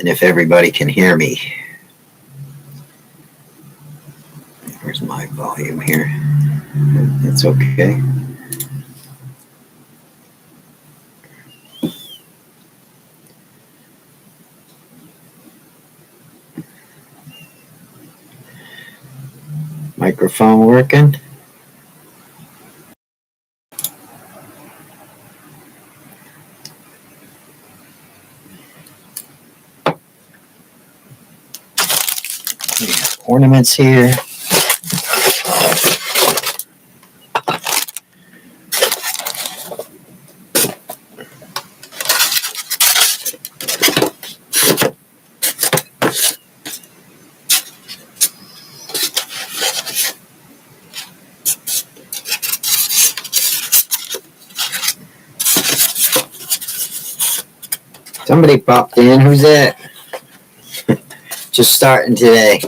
and if everybody can hear me. Where's my volume here? That's okay. Microphone working? We have ornaments here. Somebody popped in. Who's that? Just starting today.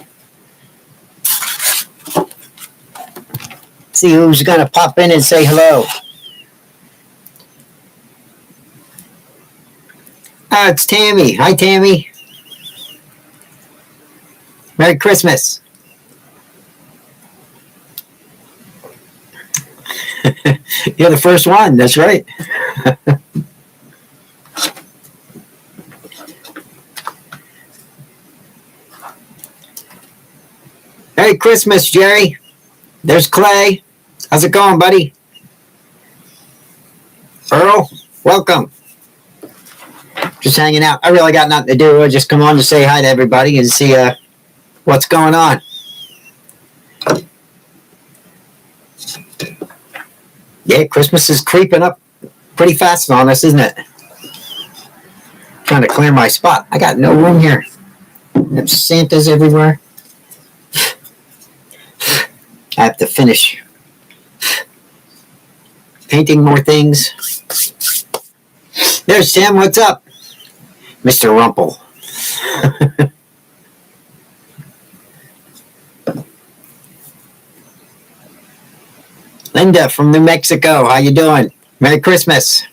See who's going to pop in and say hello. Ah, it's Tammy. Hi, Tammy. Merry Christmas. You're the first one. That's right. Merry Christmas, Jerry. There's Clay. How's it going, buddy? Earl, welcome. Just hanging out. I really got nothing to do. I just come on to say hi to everybody and see what's going on. Yeah, Christmas is creeping up pretty fast on us, isn't it? Trying to clear my spot. I got no room here. There's Santas everywhere. I have to finish painting more things. There's Sam. What's up? Mr. Rumple. Linda from New Mexico. How you doing? Merry Christmas.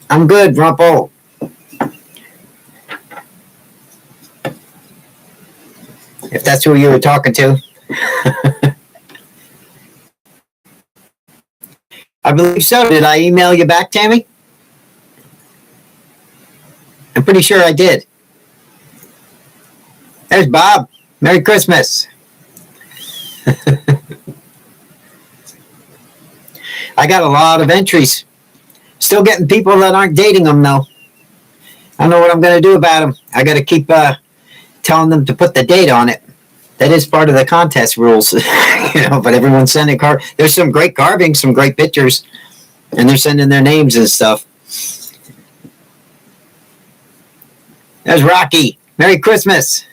I'm good, Rumple. If that's who you were talking to. I believe so. Did I email you back, Tammy? I'm pretty sure I did. There's Bob. Merry Christmas. I got a lot of entries. Still getting people that aren't dating them, though. I don't know what I'm going to do about them. I got to keep telling them to put the date on it. That is part of the contest rules, but everyone's sending there's some great carvings, some great pictures, and they're sending their names and stuff. There's Rocky. Merry Christmas.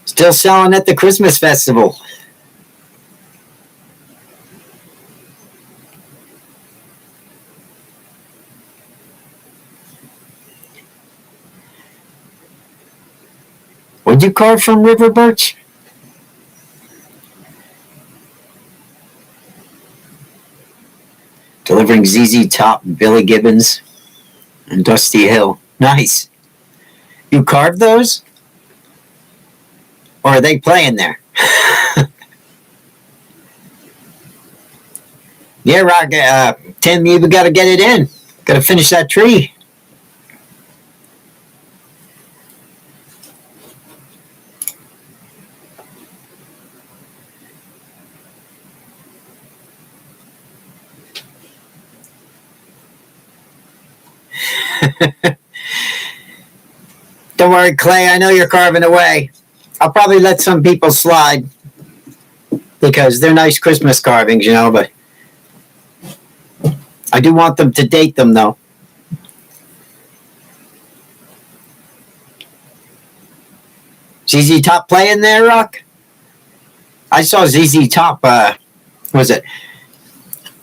Still selling at the Christmas festival. Would you carve from river birch? Delivering ZZ Top, Billy Gibbons, and Dusty Hill. Nice. You carved those? Or are they playing there? Yeah, Rock. Tim, you got to get it in. Got to finish that tree. Don't worry, Clay. I know you're carving away. I'll probably let some people slide because they're nice Christmas carvings, but I do want them to date them, though. ZZ Top playing there, Rock? I saw ZZ Top, was it?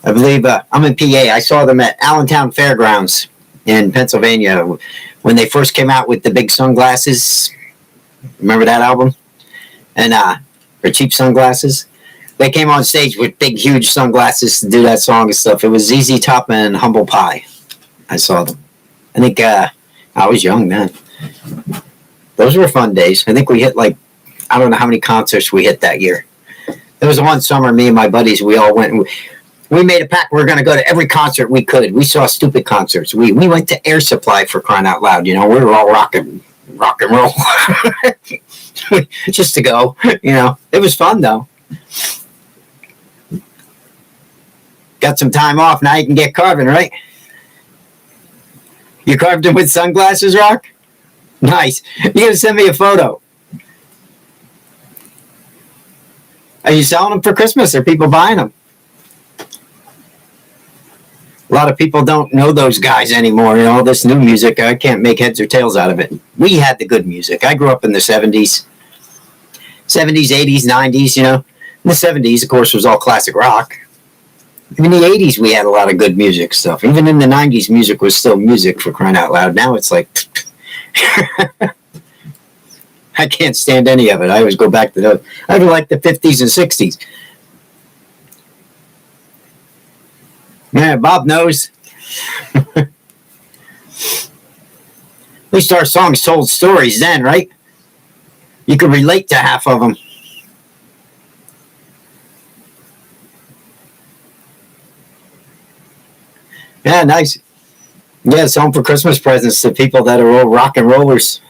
I believe, I'm in PA. I saw them at Allentown Fairgrounds in Pennsylvania when they first came out with the big sunglasses. Remember that album? And or Cheap Sunglasses. They came on stage with big, huge sunglasses to do that song and stuff. It was ZZ Top and Humble Pie. I saw them. I think I was young then. Those were fun days. I think we hit like, I don't know how many concerts we hit that year. There was one summer, me and my buddies, we all went and we made a pact. We were going to go to every concert we could. We saw stupid concerts. We went to Air Supply, for crying out loud. You know, we were all rock and roll. Just to go, you know. It was fun, though. Got some time off. Now you can get carving, right? You carved them with sunglasses, Rock? Nice. You got to send me a photo. Are you selling them for Christmas? Are people buying them? A lot of people don't know those guys anymore. You know, all this new music, I can't make heads or tails out of it. We had the good music. I grew up in the 70s. 70s, 80s, 90s, you know. In the 70s, of course, was all classic rock. Even in the 80s, we had a lot of good music stuff. Even in the 90s, music was still music, for crying out loud. Now it's like... I can't stand any of it. I always go back to those. I like the 50s and 60s. Yeah, Bob knows. At least our songs told stories then, right? You could relate to half of them. Yeah, nice. Yeah, it's home for Christmas presents to people that are all rock and rollers.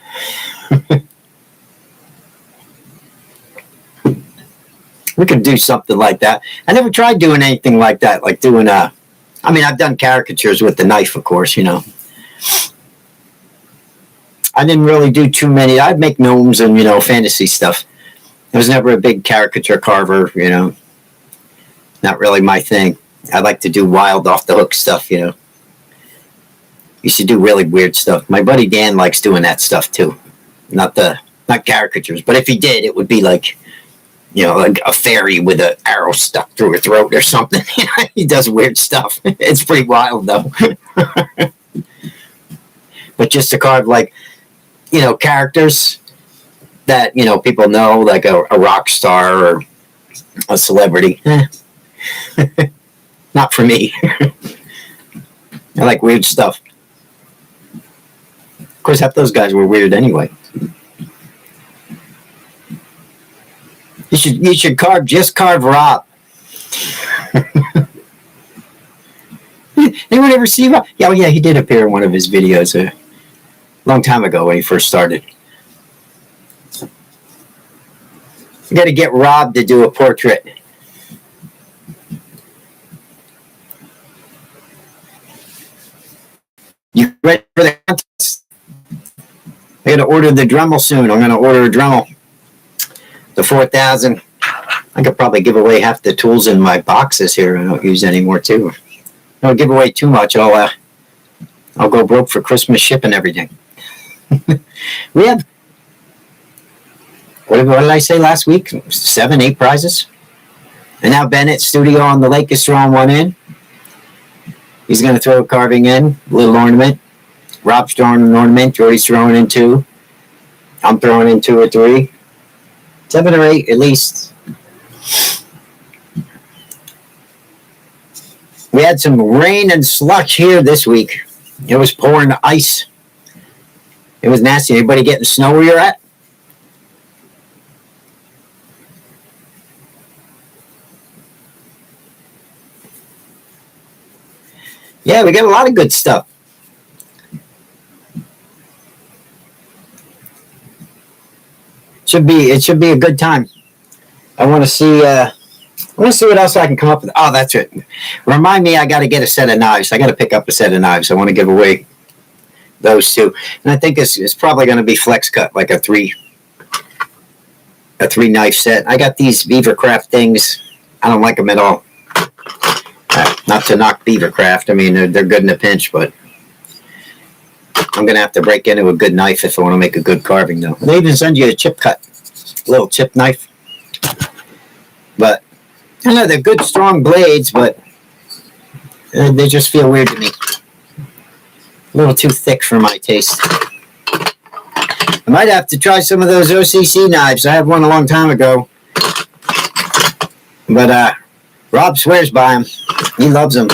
We could do something like that. I never tried doing anything like that, like doing I mean, I've done caricatures with the knife, of course, you know. I didn't really do too many. I'd make gnomes and, you know, fantasy stuff. I was never a big caricature carver, you know. Not really my thing. I like to do wild, off-the-hook stuff, you know. You should do really weird stuff. My buddy Dan likes doing that stuff, too. Not caricatures, but if he did, it would be like, you know, like a fairy with an arrow stuck through her throat or something. He does weird stuff. It's pretty wild, though. But just to carve, like, you know, characters that, you know, people know, like a rock star or a celebrity. Not for me. I like weird stuff. Of course, half those guys were weird anyway. You should carve Rob. Anyone ever see Rob? Yeah, well, yeah, he did appear in one of his videos a long time ago when he first started. You got to get Rob to do a portrait. You ready for the contest? I got to order the Dremel soon. I'm going to order a Dremel. The 4000. I could probably give away half the tools in my boxes here. I don't use anymore too. I don't give away too much. I'll go broke for Christmas shipping everything. We have, what did I say last week? 7, 8 prizes. And now Bennett's studio on the lake is throwing one in. He's going to throw a carving in, a little ornament. Rob's throwing an ornament. Jordy's throwing in 2. I'm throwing in 2 or 3. 7 or 8 at least. We had some rain and slush here this week. It was pouring ice. It was nasty. Anybody getting snow where you're at? Yeah, we got a lot of good stuff. It should be a good time. I want to see what else I can come up with. Oh, that's it. Remind me, I got to get a set of knives. I got to pick up a set of knives. I want to give away those 2. And I think it's probably going to be flex cut, like a 3 knife set. I got these Beavercraft things. I don't like them at all. Not to knock Beavercraft. I mean, they're good in a pinch, but I'm going to have to break into a good knife if I want to make a good carving, though. They even send you a chip cut, little chip knife. But, I know they're good, strong blades, but they just feel weird to me. A little too thick for my taste. I might have to try some of those OCC knives. I had one a long time ago. But Rob swears by him. He loves them.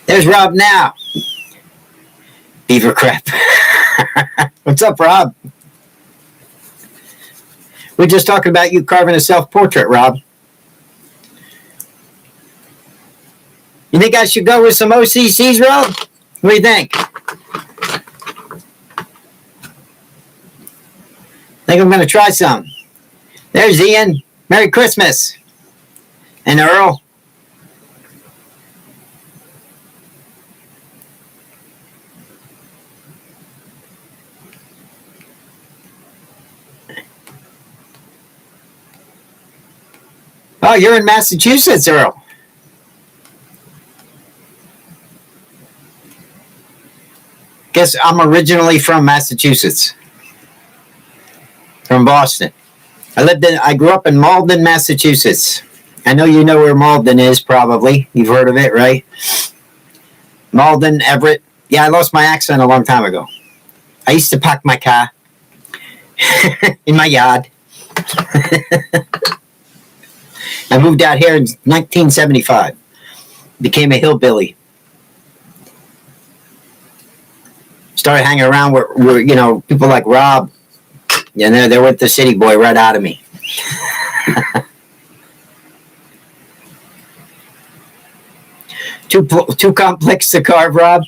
There's Rob now. Beaver crap. What's up, Rob? We're just talking about you carving a self-portrait, Rob. You think I should go with some OCCs, Rob? What do you think? Think I'm going to try some. There's Ian. Merry Christmas. And Earl. Oh, you're in Massachusetts, Earl. Guess I'm originally from Massachusetts. From Boston. I grew up in Malden, Massachusetts. I know you know where Malden is, probably. You've heard of it, right? Malden, Everett. Yeah, I lost my accent a long time ago. I used to park my car in my yard. I moved out here in 1975. Became a hillbilly. Started hanging around with people like Rob. You know, they went the city boy right out of me. Too complex to carve, Rob?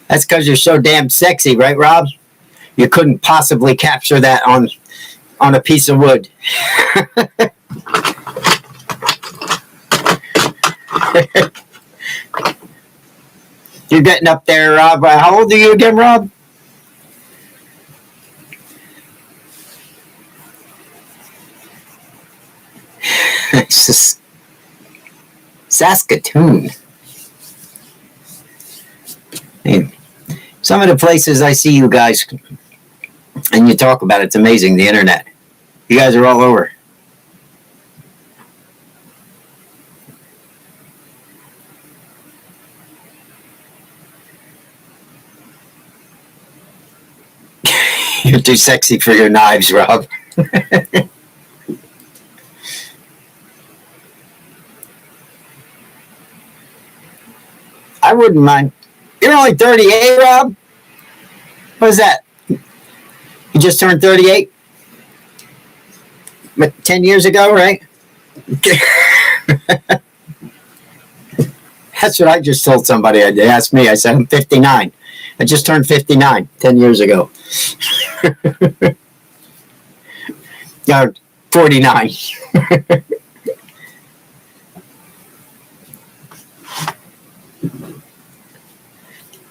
That's because you're so damn sexy, right, Rob? You couldn't possibly capture that on a piece of wood. You're getting up there, Rob. How old are you again, Rob? It's just Saskatoon. Hey, some of the places I see you guys and you talk about, it's amazing, the internet. You guys are all over. You're too sexy for your knives, Rob. I wouldn't mind. You're only 38, Rob? What is that? You just turned 38? But 10 years ago, right? That's what I just told somebody. They asked me. I said, I'm 59. I just turned 59 10 years ago. 49.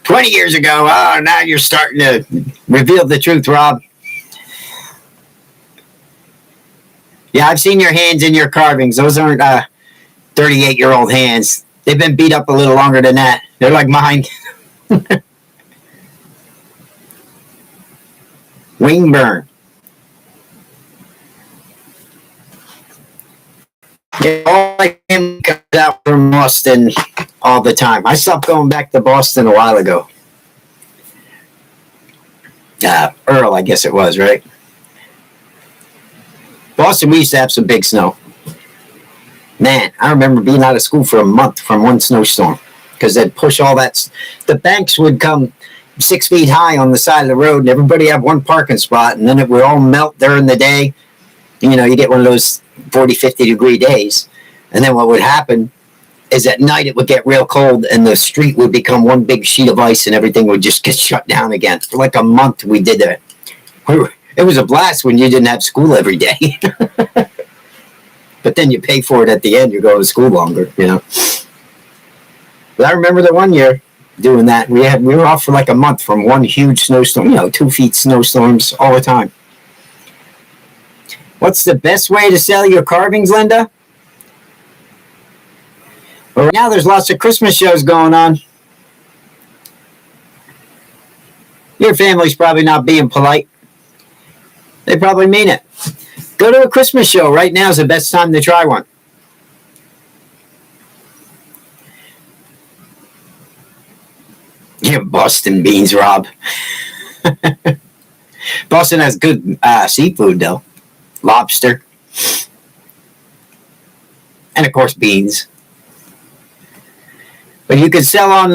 20 years ago. Oh, now you're starting to reveal the truth, Rob. Yeah, I've seen your hands in your carvings. Those aren't 38-year-old hands. They've been beat up a little longer than that. They're like mine. Wing burn. Yeah, all my family comes out from Boston all the time. I stopped going back to Boston a while ago. Earl, I guess it was, right? Boston, we used to have some big snow. Man, I remember being out of school for a month from one snowstorm because they'd push all that. The banks would come 6 feet high on the side of the road, and everybody had one parking spot, and then it would all melt during the day. You know, you get one of those 40, 50-degree days. And then what would happen is at night it would get real cold, and the street would become one big sheet of ice, and everything would just get shut down again. For like a month we did that. It was a blast when you didn't have school every day. But then you pay for it at the end. You're going to school longer, you know. But I remember the one year doing that. We were off for like a month from one huge snowstorm, 2 feet snowstorms all the time. What's the best way to sell your carvings, Linda? Well, right now there's lots of Christmas shows going on. Your family's probably not being polite. They probably mean it. Go to a Christmas show. Right now is the best time to try one. Yeah, Boston beans, Rob. Boston has good seafood, though. Lobster. and of course beans. But you could sell on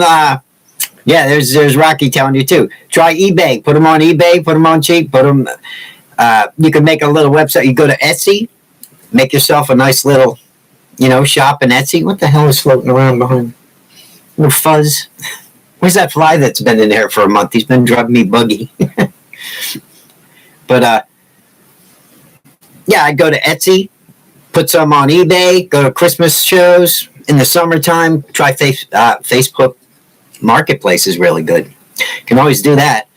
yeah, there's Rocky telling you too. Try eBay. Put them on eBay. Put them on cheap. Put them. You can make a little website. You go to Etsy. Make yourself a nice little, shop in Etsy. What the hell is floating around behind? Little fuzz. Where's that fly that's been in there for a month? He's been driving me buggy. But yeah, I'd go to Etsy. Put some on eBay. Go to Christmas shows in the summertime. Try Facebook Marketplace is really good. You can always do that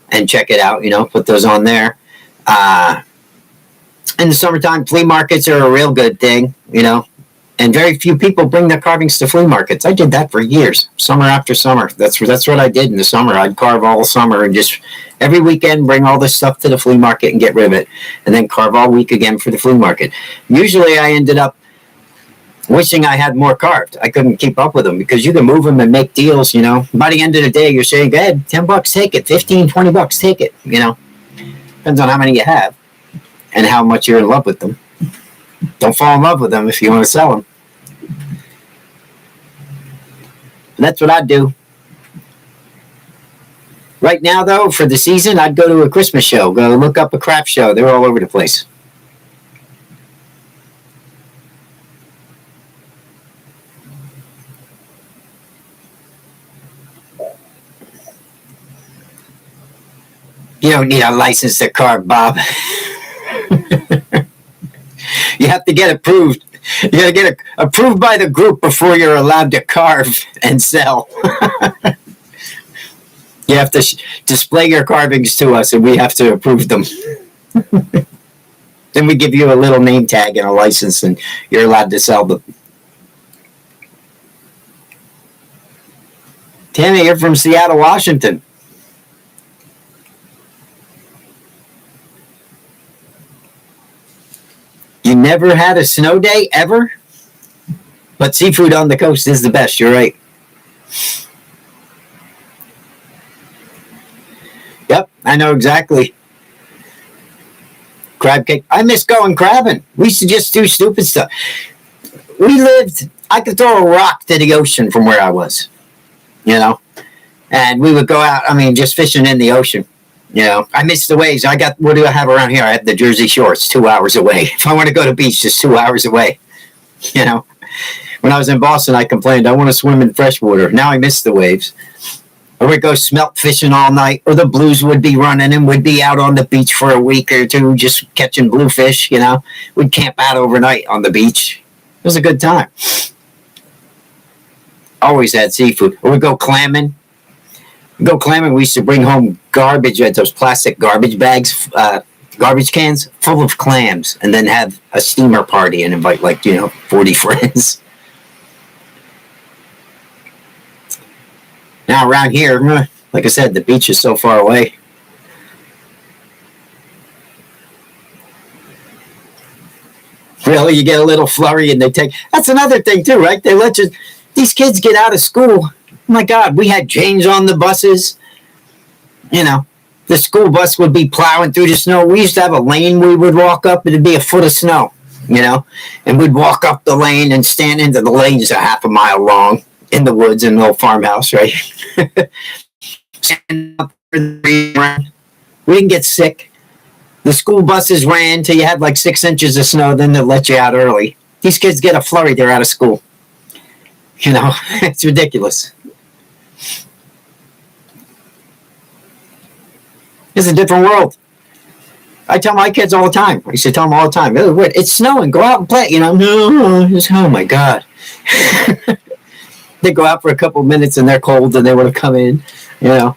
and check it out. Put those on there. In the summertime, flea markets are a real good thing, and very few people bring their carvings to flea markets. I did that for years, summer after summer. That's what I did in the summer. I'd carve all summer and just every weekend bring all this stuff to the flea market and get rid of it, and then carve all week again for the flea market. Usually I ended up wishing I had more carved. I couldn't keep up with them because you can move them and make deals, By the end of the day, you're saying, go ahead, $10, take it. $15, $20, take it, Depends on how many you have and how much you're in love with them. Don't fall in love with them if you want to sell them. That's what I'd do. Right now, though, for the season, I'd go to a Christmas show. Go look up a craft show. They're all over the place. You don't need a license to carve, Bob. You have to get approved. You got to get approved by the group before you're allowed to carve and sell. You have to display your carvings to us, and we have to approve them. Then we give you a little name tag and a license, and you're allowed to sell them. Tammy, you're from Seattle, Washington. You never had a snow day, ever? But seafood on the coast is the best, you're right. Yep, I know exactly. Crab cake. I miss going crabbing. We used to just do stupid stuff. I could throw a rock to the ocean from where I was, and we would go out, just fishing in the ocean. I miss the waves. What do I have around here? I have the Jersey Shore. It's 2 hours away. If I want to go to the beach, it's 2 hours away. When I was in Boston, I complained, I want to swim in fresh water. Now I miss the waves. Or we'd go smelt fishing all night, or the blues would be running and we'd be out on the beach for a week or two just catching bluefish, We'd camp out overnight on the beach. It was a good time. Always had seafood. Or we'd go clamming. We used to bring home garbage, those plastic garbage bags, garbage cans full of clams, and then have a steamer party and invite 40 friends. Now around here, like I said, the beach is so far away. Really, you get a little flurry and that's another thing too, right? They let these kids get out of school. Oh my God, we had chains on the buses. The school bus would be plowing through the snow. We used to have a lane we would walk up. It'd be a foot of snow, and we'd walk up the lane and stand into the lanes a half a mile long in the woods in an old farmhouse, right? We didn't get sick. The school buses ran till you had 6 inches of snow, then they'd let you out early. These kids get a flurry, they're out of school. It's ridiculous. It's a different world. I tell my kids all the time. I used to tell them all the time, it's snowing, go out and play. No, oh my God. They go out for a couple of minutes and they're cold and they want to come in, we were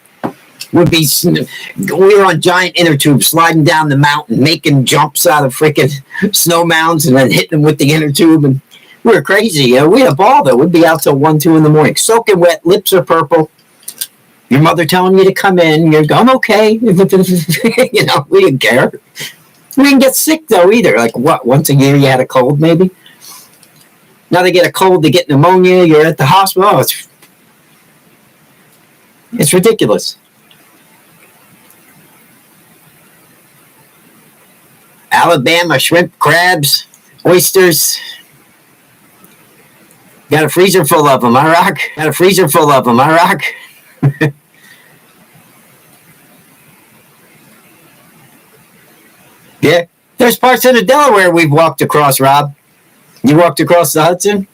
on giant inner tubes sliding down the mountain, making jumps out of freaking snow mounds and then hitting them with the inner tube. And we were crazy. We had a ball though. We'd be out till 1, 2 in the morning, soaking wet, lips are purple. Your mother telling you to come in. You're going, I'm okay. We didn't care. We didn't get sick, though, either. Once a year you had a cold, maybe? Now they get a cold, they get pneumonia, you're at the hospital. Oh, it's ridiculous. Alabama, shrimp, crabs, oysters. Got a freezer full of them, I rock. Got a freezer full of them, I rock. Yeah. There's parts of the Delaware we've walked across, Rob. You walked across the Hudson?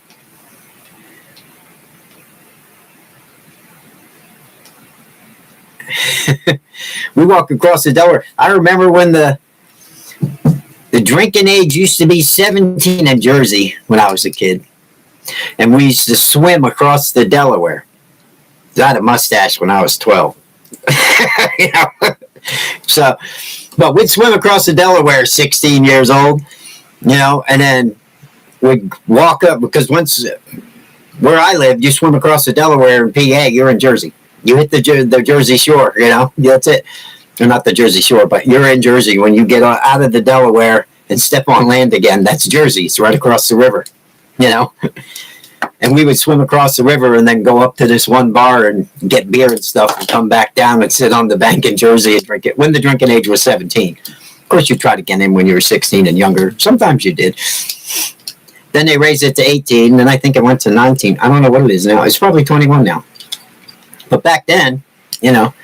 We walked across the Delaware. I remember when the drinking age used to be 17 in Jersey when I was a kid. And we used to swim across the Delaware. I had a mustache when I was 12. You know? So, but we'd swim across the Delaware 16 years old, you know, and then we'd walk up because once where I lived, you swim across the Delaware in PA, you're in Jersey. You hit the Jersey Shore, you know, that's it. Or not the Jersey Shore, but you're in Jersey. When you get out of the Delaware and step on land again, that's Jersey. It's right across the river, you know. And we would swim across the river and then go up to this one bar and get beer and stuff and come back down and sit on the bank in Jersey and drink it when the drinking age was 17. Of course, you tried to get in when you were 16 and younger. Sometimes you did. Then they raised it to 18, and I think it went to 19. I don't know what it is now. It's probably 21 now. But back then, you know,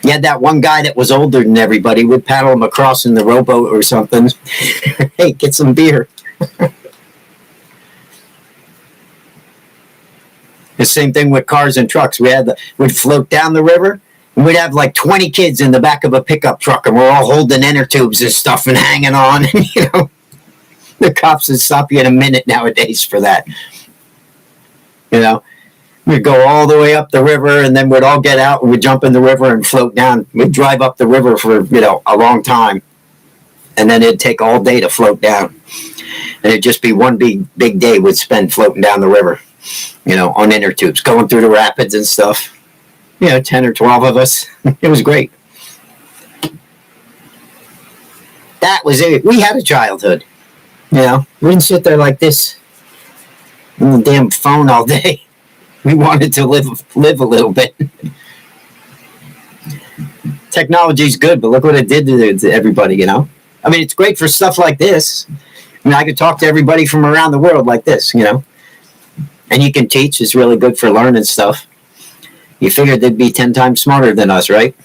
you had that one guy that was older than everybody. Would paddle him across in the rowboat or something. Hey, get some beer. The same thing with cars and trucks. We'd float down the river, and we'd have like 20 kids in the back of a pickup truck, and we're all holding inner tubes and stuff and hanging on. And, you know, the cops would stop you in a minute nowadays for that. You know, we'd go all the way up the river, and then we'd all get out, and we'd jump in the river and float down. We'd drive up the river for, you know, a long time, and then it'd take all day to float down. And it'd just be one big day we'd spend floating down the river. You know, on inner tubes, going through the rapids and stuff. You know, 10 or 12 of us. It was great. That was it. We had a childhood. You know, we didn't sit there like this on the damn phone all day. We wanted to live a little bit. Technology's good, but look what it did to everybody, you know. I mean, it's great for stuff like this. I mean, I could talk to everybody from around the world like this, you know. And you can teach. It's really good for learning stuff. You figured they'd be 10 times smarter than us, right?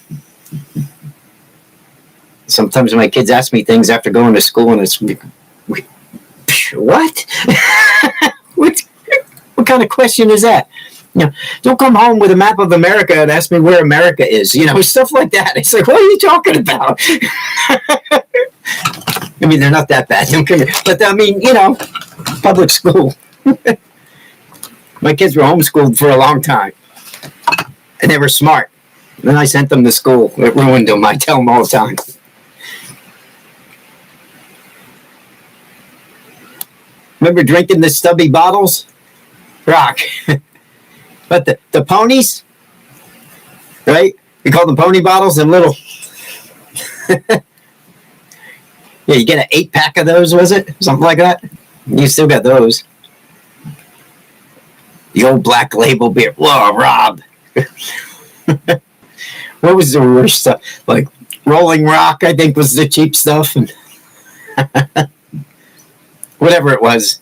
Sometimes my kids ask me things after going to school, and it's, what? What kind of question is that? You know, don't come home with a map of America and ask me where America is. You know, stuff like that. It's like, what are you talking about? I mean, they're not that bad. But, I mean, you know, public school. My kids were homeschooled for a long time, and they were smart. Then I sent them to school. It ruined them. I tell them all the time. Remember drinking the stubby bottles? Rock. But the ponies, right? We call them pony bottles, them little. Yeah, you get an 8-pack of those, was it? Something like that? You still got those. The old Black Label beer. Whoa, Rob. What was the worst stuff? Like Rolling Rock, I think, was the cheap stuff. And whatever it was.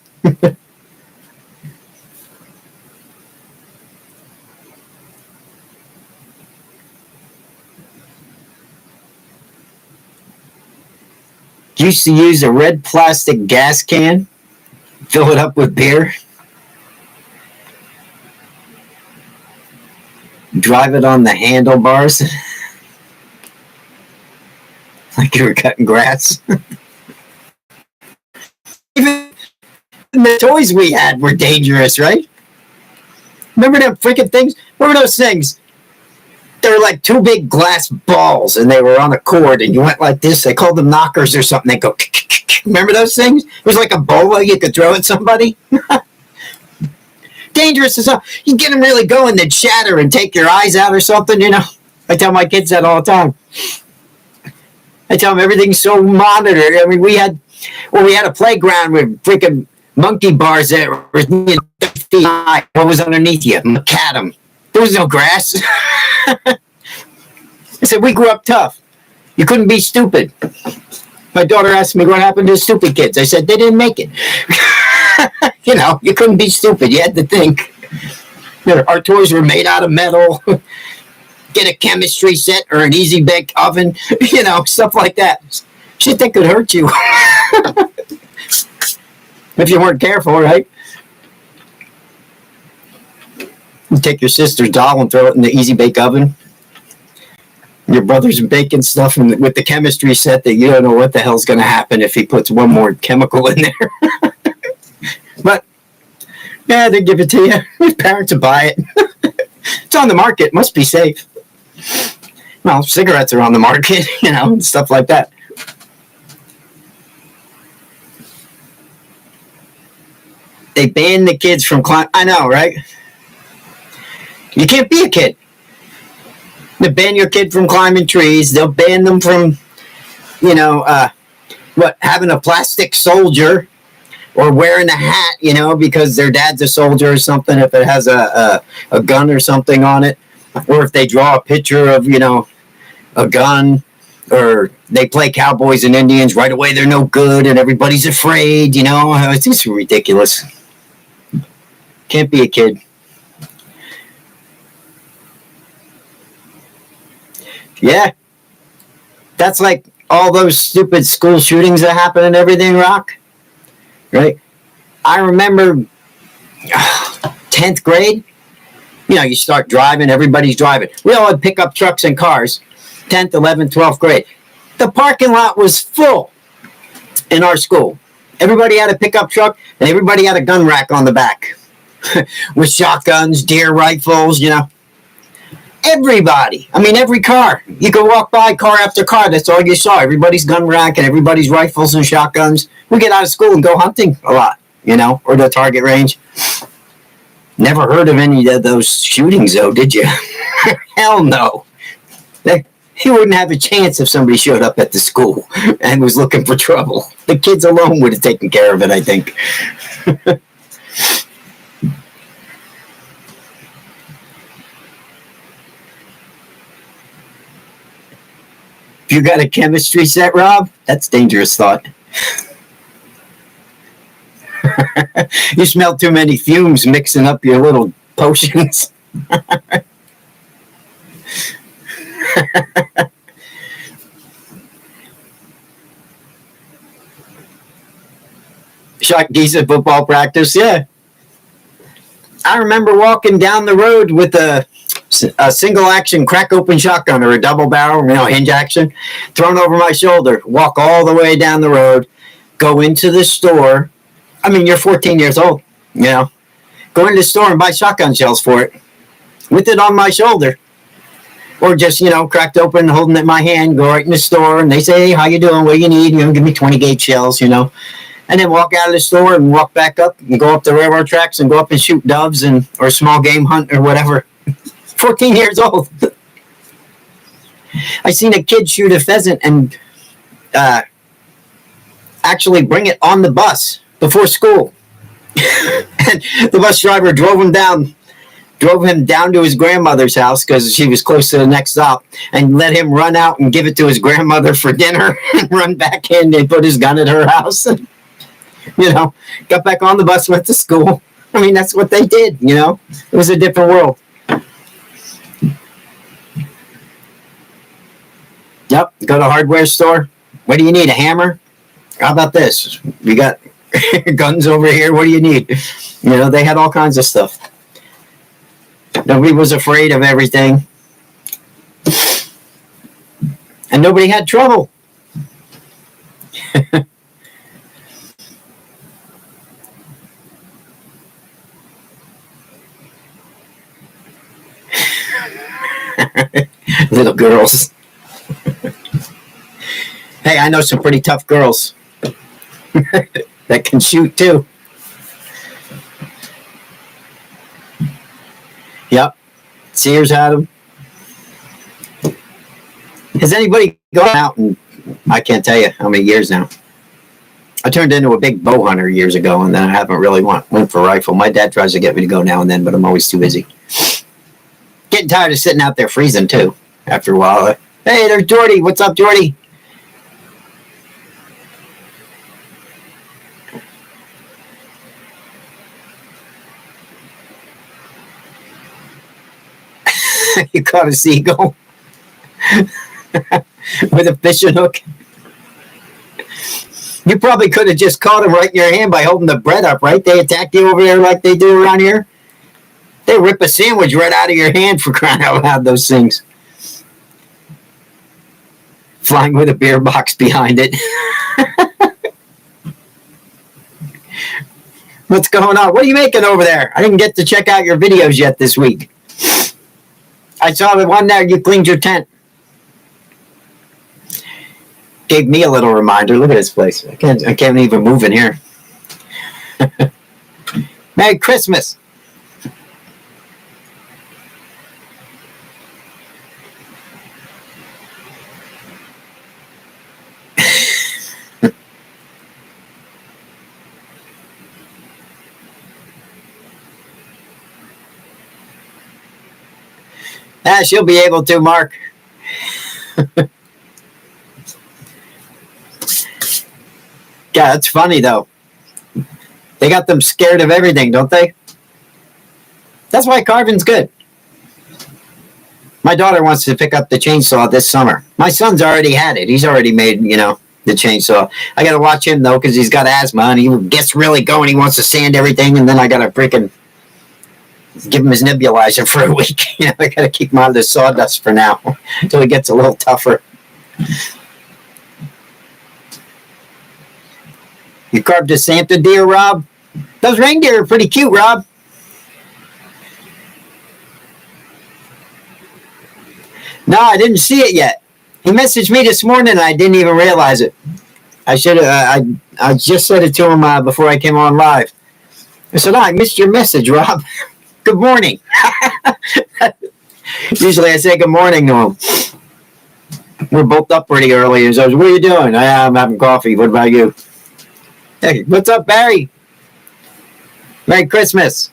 Used to use a red plastic gas can, fill it up with beer. Drive it on the handlebars like you were cutting grass. Even the toys we had were dangerous, right? Remember them freaking things? Remember those things? They were like 2 big glass balls, and they were on a cord, and you went like this. They called them knockers or something. They go, remember those things? It was like a bola you could throw at somebody. Dangerous as hell. You get them really going, they'd shatter and take your eyes out or something, you know. I tell my kids that all the time. I tell them everything's so monitored. I mean, we had a playground with freaking monkey bars that were 50 high. What was underneath you? Macadam. There was no grass. I said, we grew up tough. You couldn't be stupid. My daughter asked me what happened to stupid kids. I said, they didn't make it. You know, you couldn't be stupid. You had to think. Our toys were made out of metal. Get a chemistry set or an easy bake oven. You know, stuff like that. Shit that could hurt you. If you weren't careful, right? You take your sister's doll and throw it in the easy bake oven. Your brother's baking stuff with the chemistry set that you don't know what the hell's going to happen if he puts one more chemical in there. But, yeah, they give it to you. Parents will buy it. It's on the market. Must be safe. Well, cigarettes are on the market, you know, and stuff like that. They ban the kids from climbing. I know, right? You can't be a kid. They ban your kid from climbing trees. They'll ban them from, you know, having a plastic soldier or wearing a hat, you know, because their dad's a soldier or something, if it has a gun or something on it. Or if they draw a picture of, you know, a gun, or they play cowboys and Indians, right away they're no good and everybody's afraid, you know. It's just ridiculous. Can't be a kid. Yeah. That's like all those stupid school shootings that happen and everything, Rock. Right? I remember 10th grade. You know, you start driving, everybody's driving. We all had pickup trucks and cars. 10th, 11th, 12th grade. The parking lot was full in our school. Everybody had a pickup truck and everybody had a gun rack on the back. With shotguns, deer rifles, you know. Everybody. I mean, every car. You could walk by car after car. That's all you saw. Everybody's gun rack and everybody's rifles and shotguns. We get out of school and go hunting a lot, you know, or the target range. Never heard of any of those shootings, though, did you? Hell no. He wouldn't have a chance if somebody showed up at the school and was looking for trouble. The kids alone would have taken care of it, I think. If you got a chemistry set, Rob, that's a dangerous thought. You smell too many fumes mixing up your little potions. Shot geese at football practice, yeah. I remember walking down the road with a single action crack open shotgun or a double barrel, you know, hinge action, thrown over my shoulder, walk all the way down the road, go into the store. I mean, you're 14 years old, you know. Go into the store and buy shotgun shells for it with it on my shoulder. Or just, you know, cracked open, holding it in my hand, go right in the store, and they say, hey, how you doing? What do you need? You know, give me 20 gauge shells, you know. And then walk out of the store and walk back up and go up the railroad tracks and go up and shoot doves and or small game hunt or whatever. 14 years old. I seen a kid shoot a pheasant and actually bring it on the bus before school. And the bus driver drove him down to his grandmother's house because she was close to the next stop, and let him run out and give it to his grandmother for dinner and run back in and put his gun at her house. And, you know, got back on the bus, went to school. I mean, that's what they did, you know. It was a different world. Yep, go to a hardware store. What do you need, a hammer? How about this? We got guns over here. What do you need? You know, they had all kinds of stuff. Nobody was afraid of everything. And nobody had trouble. Little girls. Hey, I know some pretty tough girls that can shoot too. Yep. Sears had them. Has anybody gone out and I can't tell you how many years now. I turned into a big bow hunter years ago, and then I haven't really went for rifle. My dad tries to get me to go now and then, but I'm always too busy. Getting tired of sitting out there freezing too after a while. Hey, there's Jordy. What's up, Jordy? You caught a seagull with a fishing hook. You probably could have just caught him right in your hand by holding the bread up, right? They attack you over there like they do around here. They rip a sandwich right out of your hand, for crying out loud, those things. Flying with a beer box behind it. What's going on? What are you making over there? I didn't get to check out your videos yet this week. I saw the one there, you cleaned your tent. Gave me a little reminder. Look at this place. I can't even move in here. Merry Christmas. She'll be able to, Mark. Yeah, that's funny, though. They got them scared of everything, don't they? That's why carving's good. My daughter wants to pick up the chainsaw this summer. My son's already had it. He's already made, the chainsaw. I got to watch him, though, because he's got asthma, and he gets really going. He wants to sand everything, and then I got to freaking give him his nebulizer for a week. I got to keep him out of the sawdust for now until he gets a little tougher. You carved a Santa deer, Rob? Those reindeer are pretty cute, Rob. No, I didn't see it yet. He messaged me this morning and I didn't even realize it. I should have. I just said it to him before I came on live. I said, I missed your message, Rob. Good morning. Usually I say good morning to him. We're both up pretty early. He says, what are you doing? I'm having coffee. What about you? Hey, what's up, Barry? Merry Christmas.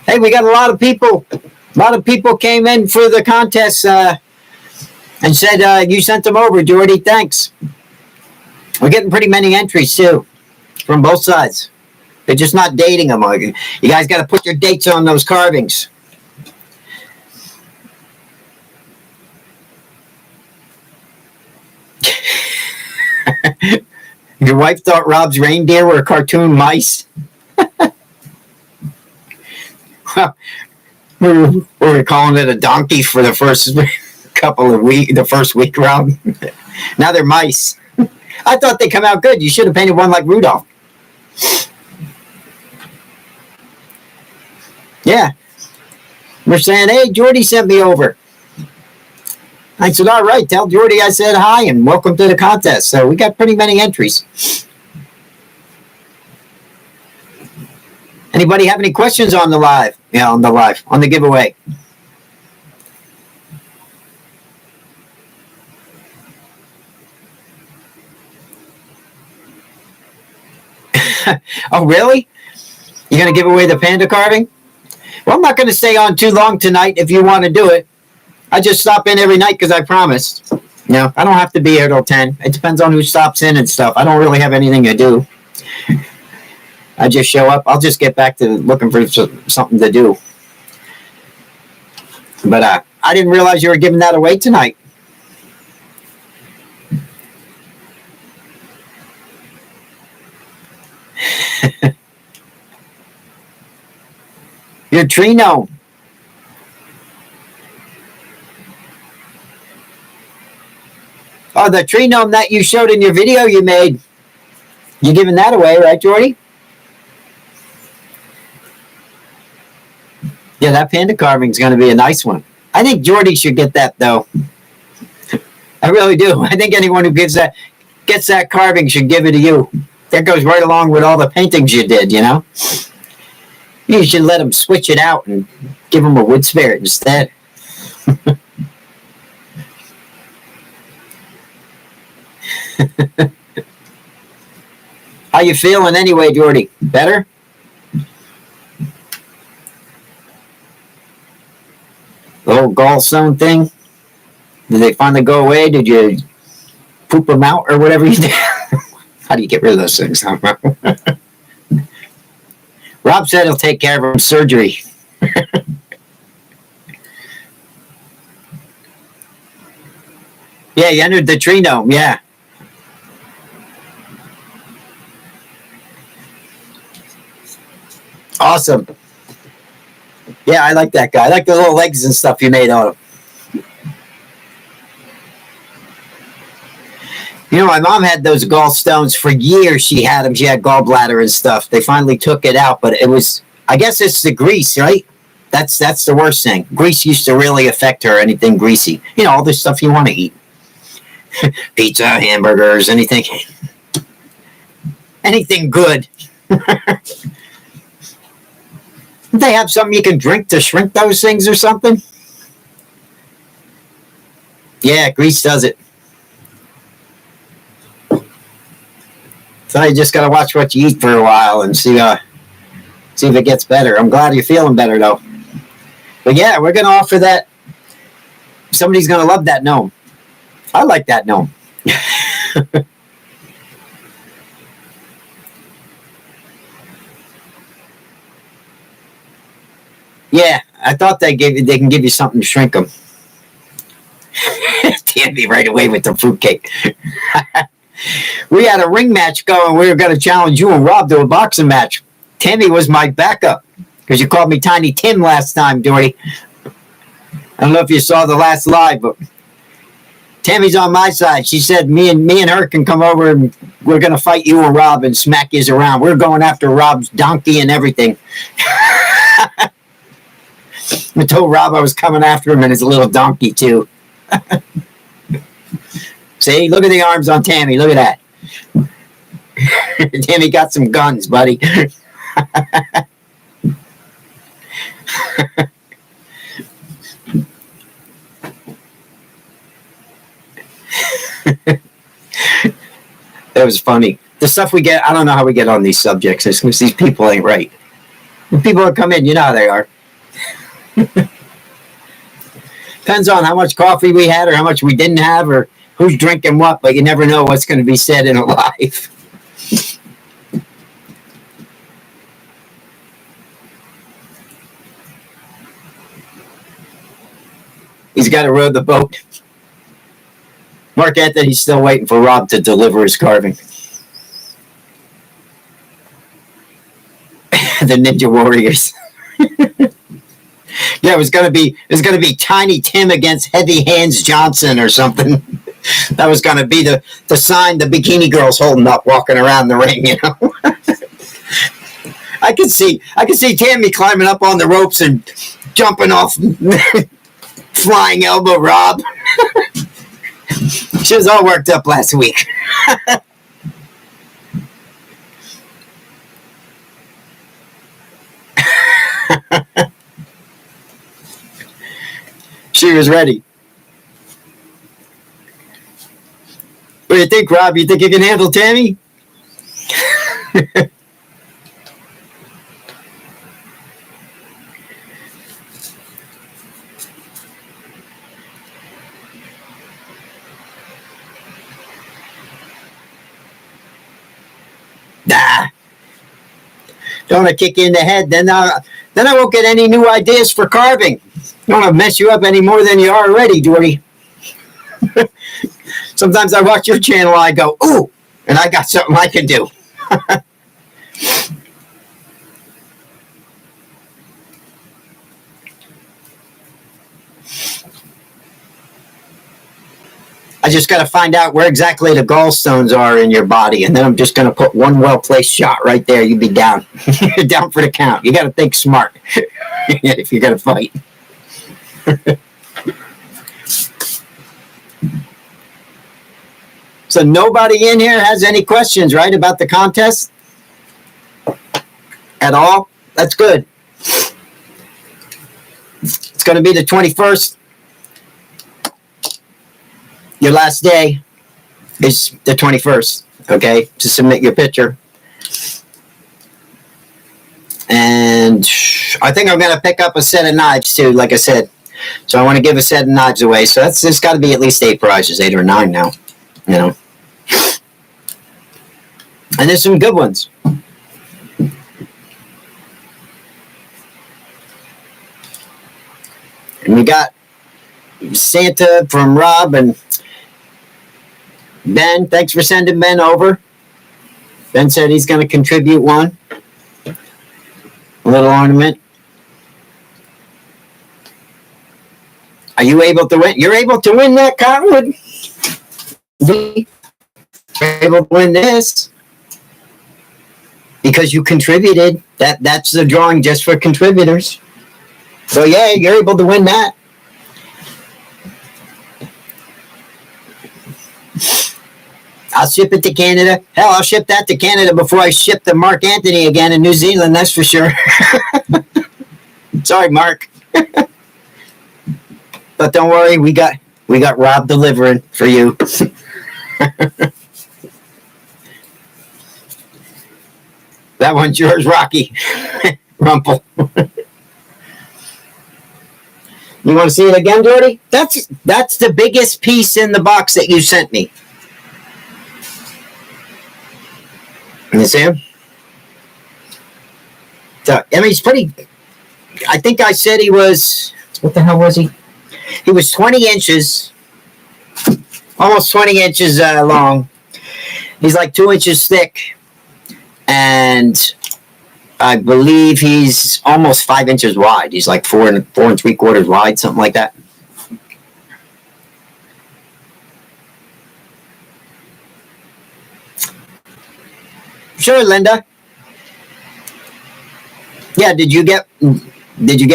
Hey, we got a lot of people. A lot of people came in for the contest and said you sent them over, Jordy. Thanks. We're getting pretty many entries, too, from both sides. They're just not dating them. You guys got to put your dates on those carvings. Your wife thought Rob's reindeer were cartoon mice. Well, we were calling it a donkey for the first couple of weeks, the first week, Rob. Now they're mice. I thought they come out good. You should have painted one like Rudolph. Yeah. We're saying, hey, Jordy sent me over. I said, all right, tell Jordy I said hi and welcome to the contest. So we got pretty many entries. Anybody have any questions on the live? Yeah, on the giveaway. Oh, really? You're going to give away the panda carving? Well, I'm not going to stay on too long tonight if you want to do it. I just stop in every night because I promised. I don't have to be here till 10. It depends on who stops in and stuff. I don't really have anything to do. I just show up. I'll just get back to looking for something to do. But I didn't realize you were giving that away tonight. Your tree gnome. Oh, the tree gnome that you showed in your video you made. You're giving that away, right, Jordy? Yeah, that panda carving is going to be a nice one. I think Jordy should get that, though. I really do. I think anyone who gets that carving should give it to you. That goes right along with all the paintings you did, You should let him switch it out and give him a wood spirit instead. How you feeling anyway, Jordy? Better? The whole gallstone thing? Did they finally go away? Did you poop them out or whatever you did? How do you get rid of those things? I don't know. Rob said he'll take care of him surgery. Yeah, you entered the tree gnome. Yeah. Awesome. Yeah, I like that guy. I like the little legs and stuff you made on him. You know, my mom had those gallstones for years. She had them. She had gallbladder and stuff. They finally took it out, but it was, I guess it's the grease, right? That's the worst thing. Grease used to really affect her, anything greasy. You know, all the stuff you want to eat. Pizza, hamburgers, anything. Anything good. They have something you can drink to shrink those things or something? Yeah, grease does it. So you just gotta watch what you eat for a while and see if it gets better. I'm glad you're feeling better though. But yeah, we're gonna offer that. Somebody's gonna love that gnome. I like that gnome. Yeah, I thought they can give you something to shrink them. Tammy right away with the fruitcake. We had a ring match going. We were going to challenge you and Rob to a boxing match. Tammy was my backup because you called me Tiny Tim last time, Dory. I don't know if you saw the last live, but Tammy's on my side. She said me and her can come over and we're going to fight you and Rob and smack yous around. We're going after Rob's donkey and everything. I told Rob I was coming after him and his little donkey too. See, look at the arms on Tammy. Look at that. Tammy got some guns, buddy. That was funny. The stuff we get, I don't know how we get on these subjects. It's because these people ain't right. When people come in, you know how they are. Depends on how much coffee we had or how much we didn't have or who's drinking what, but you never know what's going to be said in a live. He's got to row the boat. Mark Anthony's still waiting for Rob to deliver his carving. The Ninja Warriors. Yeah, it was gonna be Tiny Tim against Heavy Hands Johnson or something. That was gonna be the sign the bikini girls holding up, walking around the ring. You know, I could see Tammy climbing up on the ropes and jumping off, flying elbow Rob. She was all worked up last week. She was ready. What do you think, Rob? You think you can handle Tammy? Nah. Don't want to kick you in the head. Then I won't get any new ideas for carving. Don't want to mess you up any more than you are already, Dory. Sometimes I watch your channel and I go, ooh, and I got something I can do. I just got to find out where exactly the gallstones are in your body, and then I'm just going to put one well-placed shot right there. You'd be down. You're down for the count. You got to think smart if you're going to fight. So nobody in here has any questions, right, about the contest at all? That's good. It's going to be the 21st. Your last day is the 21st, okay, to submit your picture. And I think I'm going to pick up a set of knives, too, like I said. So I want to give a set of knives away. So there's got to be at least 8 prizes, 8 or 9 now, you know. And there's some good ones. And we got Santa from Rob and Ben, thanks for sending Ben over. Ben said he's going to contribute one. A little ornament. Are you able to win? You're able to win that cottonwood. You're able to win this because you contributed. That's the drawing just for contributors. So yeah, you're able to win that. I'll ship it to Canada. Hell, I'll ship that to Canada before I ship to Mark Anthony again in New Zealand, that's for sure. Sorry, Mark. But don't worry, we got Rob delivering for you. That one's yours, Rocky. Rumple. You want to see it again, Jordy? That's the biggest piece in the box that you sent me. You see him? So, I mean, he's pretty. I think I said he was. What the hell was he? He was 20 inches, almost 20 inches long. He's like 2 inches thick, and I believe he's almost 5 inches wide. He's like 4 3/4 wide, something like that. Sure, Linda. Yeah, did you get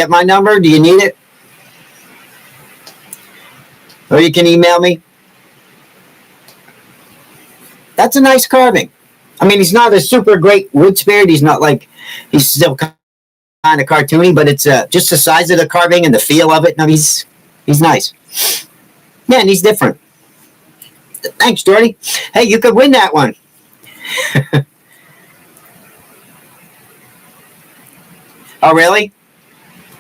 my number? Do you need it? Or you can email me. That's a nice carving. I mean, he's not a super great wood spirit. He's not like, he's still kind of cartoony, but it's just the size of the carving and the feel of it. No, he's nice. Yeah, and he's different. Thanks, Jordy. Hey, you could win that one. Oh, really?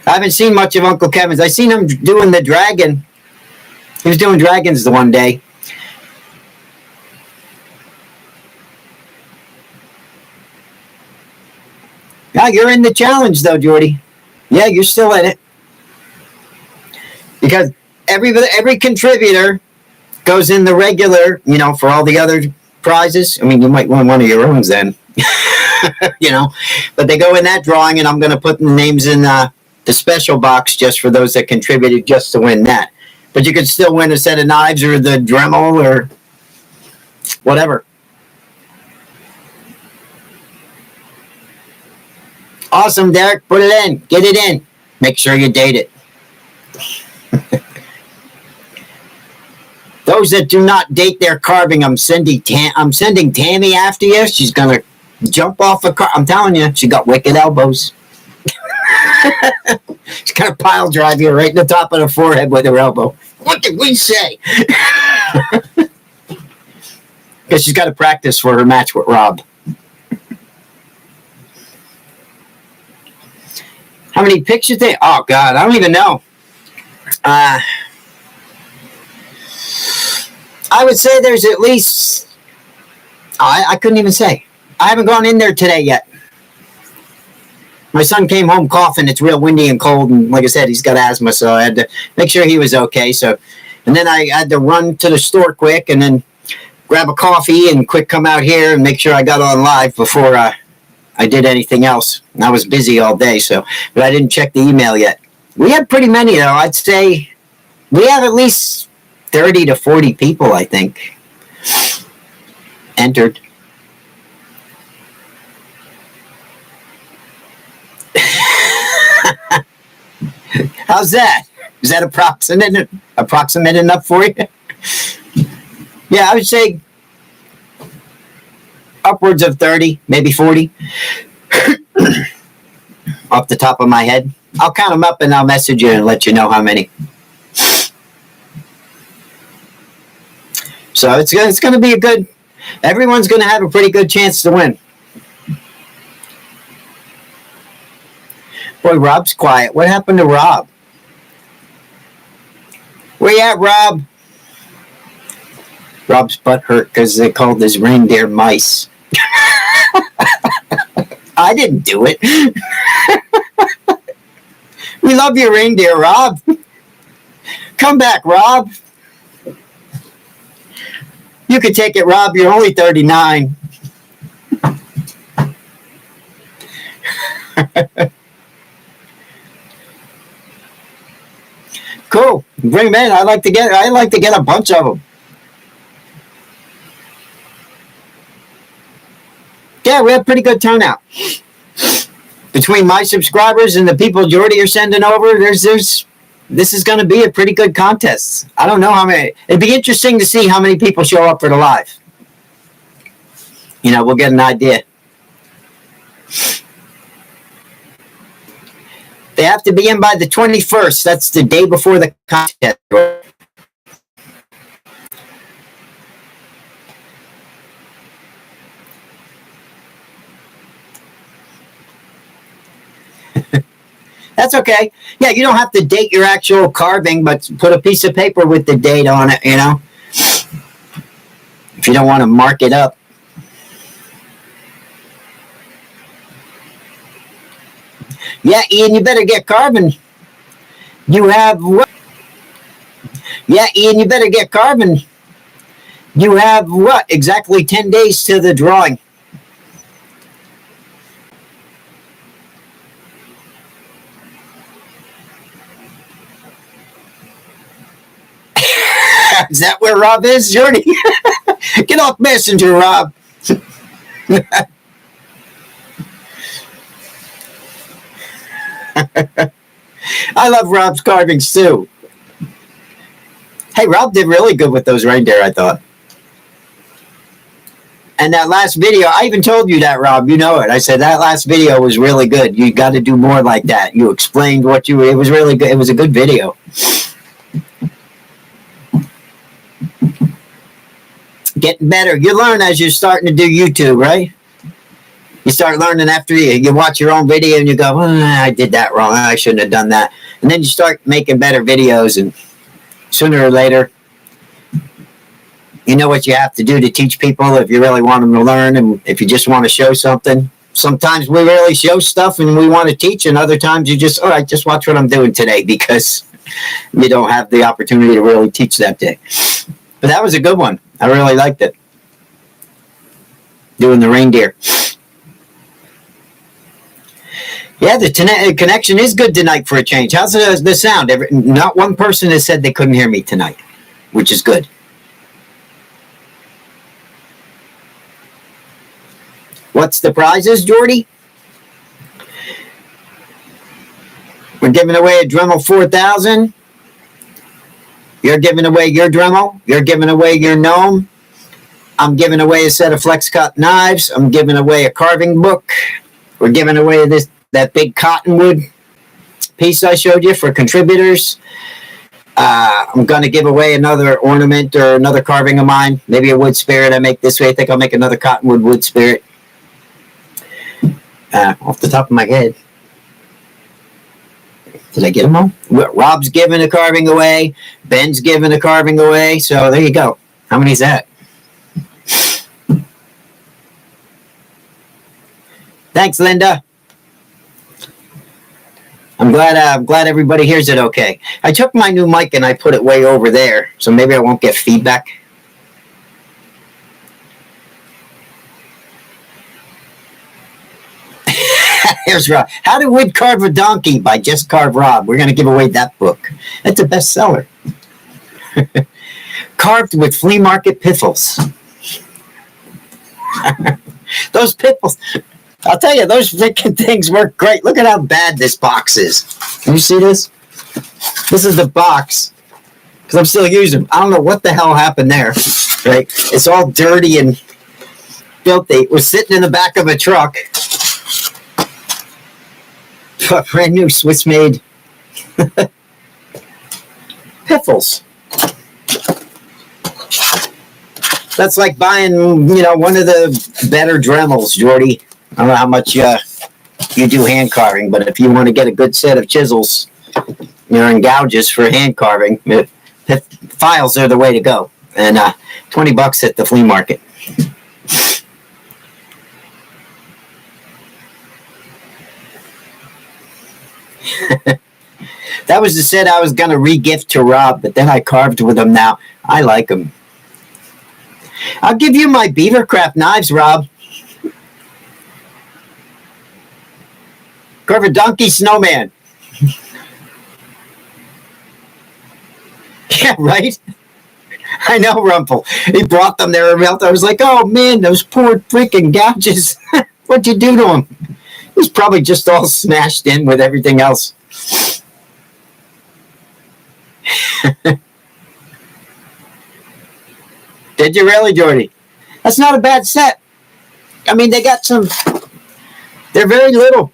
I haven't seen much of Uncle Kevin's. I seen him doing the dragon. He was doing dragons the one day. Yeah, you're in the challenge, though, Jordy. Yeah, you're still in it. Because every contributor goes in the regular, for all the other prizes. I mean, you might win one of your own then. But they go in that drawing, and I'm going to put the names in the special box just for those that contributed just to win that. But you could still win a set of knives or the Dremel or whatever. Awesome, Derek. Put it in. Get it in. Make sure you date it. Those that do not date their carving, I'm sending Tammy after you. She's going to jump off a car. I'm telling you, she got wicked elbows. She's going to pile drive you right in the top of the forehead with her elbow. What did we say? Because she's got to practice for her match with Rob. How many pictures they? Oh, God, I don't even know. I would say there's at least... I couldn't even say. I haven't gone in there today yet. My son came home coughing. It's real windy and cold, and like I said, he's got asthma, so I had to make sure he was okay. And then I had to run to the store quick and then grab a coffee and quick come out here and make sure I got on live before I did anything else. And I was busy all day, but I didn't check the email yet. We had pretty many, though. I'd say we have at least 30 to 40 people, I think, entered. How's that? Is that approximate enough for you? Yeah, I would say upwards of 30, maybe 40. Off the top of my head. I'll count them up and I'll message you and let you know how many. So it's going to be a good... Everyone's going to have a pretty good chance to win. Boy, Rob's quiet. What happened to Rob? Where you at, Rob? Rob's butt hurt because they called his reindeer mice. I didn't do it. We love your reindeer, Rob. Come back, Rob. You can take it, Rob. You're only 39. Cool. Bring them in. I like to get a bunch of them. Yeah, we have pretty good turnout. Between my subscribers and the people Jordy are sending over, this is going to be a pretty good contest. I don't know how many. It'd be interesting to see how many people show up for the live. We'll get an idea. They have to be in by the 21st. That's the day before the contest. That's okay. Yeah, you don't have to date your actual carving, but put a piece of paper with the date on it, If you don't want to mark it up. Yeah, Ian, you better get carving. You have what? Yeah, Ian, you better get carving. You have what? Exactly 10 days to the drawing. Is that where Rob is, Jordy? Get off Messenger, Rob. I love Rob's carvings too. Hey, Rob did really good with those reindeer, I thought. And that last video, I even told you that, Rob. You know it. I said that last video was really good. You got to do more like that. You explained it was really good. It was a good video. Getting better. You learn as you're starting to do YouTube, right? You start learning after you watch your own video and you go, I did that wrong. I shouldn't have done that. And then you start making better videos, and sooner or later, you know what you have to do to teach people if you really want them to learn, and if you just want to show something. Sometimes we really show stuff and we want to teach, and other times you just, all right, just watch what I'm doing today, because you don't have the opportunity to really teach that day. But that was a good one. I really liked it. Doing the reindeer. Yeah, the connection is good tonight for a change. How's the sound? Not one person has said they couldn't hear me tonight, which is good. What's the prizes, Jordy? We're giving away a Dremel 4000. You're giving away your Dremel. You're giving away your gnome. I'm giving away a set of flex cut knives. I'm giving away a carving book. We're giving away that big cottonwood piece I showed you for contributors. I'm going to give away another ornament or another carving of mine. Maybe a wood spirit I make this way. I think I'll make another cottonwood wood spirit. Off the top of my head. Did I get them all? Rob's giving a carving away. Ben's giving a carving away. So there you go. How many is that? Thanks, Linda. I'm glad everybody hears it okay. I took my new mic and I put it way over there, so maybe I won't get feedback. Here's Rob. How to Wood Carve a Donkey by Just Carve Rob. We're going to give away that book. That's a bestseller. Carved with flea market piffles. Those piffles. I'll tell you, those freaking things work great. Look at how bad this box is. Can you see this? This is the box. Because I'm still using them. I don't know what the hell happened there. Right? It's all dirty and filthy. It was sitting in the back of a truck. Brand new Swiss made piffles. That's like buying, one of the better Dremels, Jordy. I don't know how much you do hand carving, but if you want to get a good set of chisels, and gouges for hand carving, files are the way to go. And $20 at the flea market. That was the set I was going to re-gift to Rob, but then I carved with him now. I like them. I'll give you my beavercraft knives, Rob. Carve a donkey snowman. Yeah, right? I know, Rumple. He brought them. They were melted. I was like, oh, man, those poor freaking gouges. What'd you do to them? It was probably just all smashed in with everything else. Did you really, Jordy? That's not a bad set. I mean, they got some... They're very little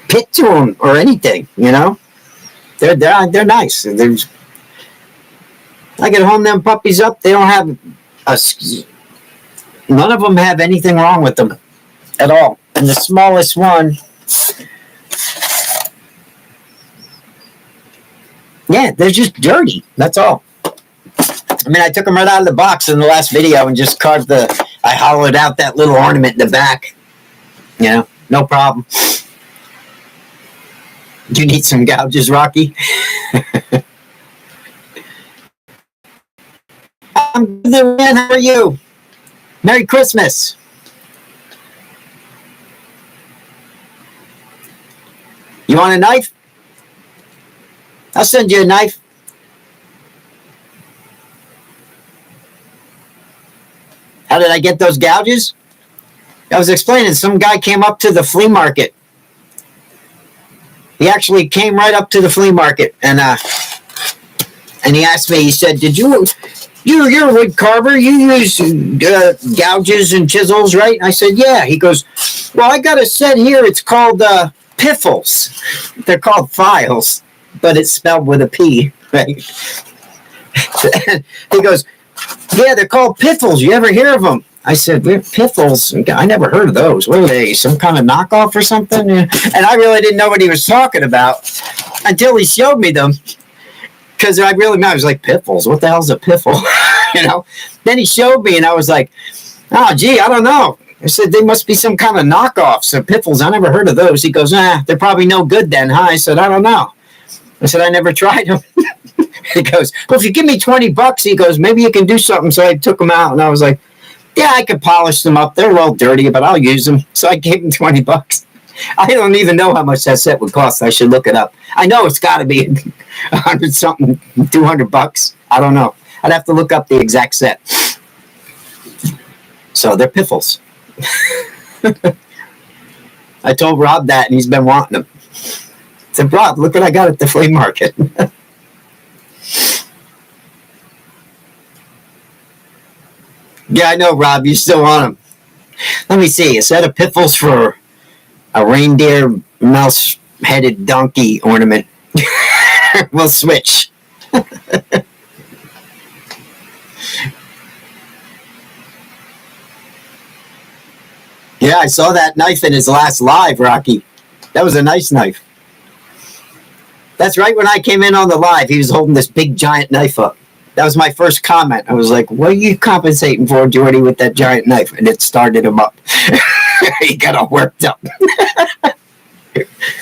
pit to them or anything, you know? They're nice. I can hone them puppies up. They don't have none of them have anything wrong with them at all. And the smallest one, yeah, they're just dirty. That's all. I mean, I took them right out of the box in the last video and just carved I hollowed out that little ornament in the back. You know, no problem. You need some gouges, Rocky? I'm good, man. How are you? Merry Christmas. You want a knife? I'll send you a knife. How did I get those gouges? I was explaining, some guy came up to the flea market. He actually came right up to the flea market and he asked me, he said, you're a wood carver, you use gouges and chisels, right? I said, yeah. He goes, well, I got a set here, it's called piffles. They're called files, but it's spelled with a P, right? He goes, yeah, they're called piffles. You ever hear of them? I said, piffles? I never heard of those. What are they, some kind of knockoff or something? And I really didn't know what he was talking about until he showed me them. Because I was like, piffles? What the hell's a piffle? You know? Then he showed me and I was like, oh, gee, I don't know. I said, they must be some kind of knockoffs of piffles. I never heard of those. He goes, they're probably no good then, huh? I said, I don't know. I said, I never tried them. He goes, well, if you give me $20, he goes, maybe you can do something. So I took them out and I was like, yeah, I could polish them up. They're a little dirty, but I'll use them. So I gave him $20. I don't even know how much that set would cost. I should look it up. I know it's got to be 100 something, $200. I don't know. I'd have to look up the exact set. So they're piffles. I told Rob that, and he's been wanting them. I said, Rob, look what I got at the flea market. Yeah, I know, Rob. You still want them. Let me see. A set of piffles for a reindeer mouse-headed donkey ornament. We'll switch. Yeah, I saw that knife in his last live, Rocky. That was a nice knife. That's right when I came in on the live, he was holding this big giant knife up. That was my first comment. I was like, what are you compensating for, Jordy, with that giant knife? And it started him up. He got all worked up.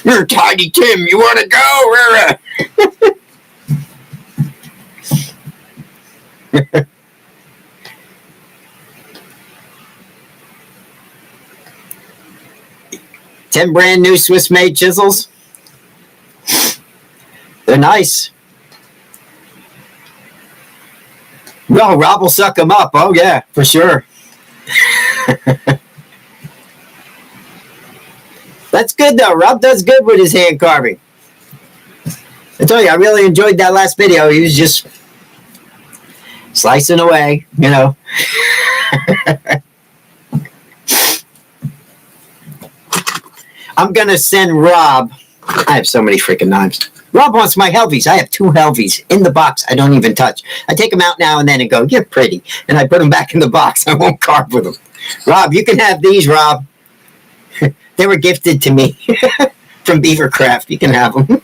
You're Tiny Tim. You want to go? 10 brand new Swiss-made chisels. They're nice. Well, Rob will suck them up. Oh, yeah, for sure. That's good, though. Rob does good with his hand carving. I tell you, I really enjoyed that last video. He was just slicing away, you know. I'm going to send Rob. I have so many freaking knives. Rob wants my Helvies. I have 2 Helvies in the box I don't even touch. I take them out now and then and go, you're pretty. And I put them back in the box. I won't carve with them. Rob, you can have these, Rob. They were gifted to me from Beavercraft. You can have them.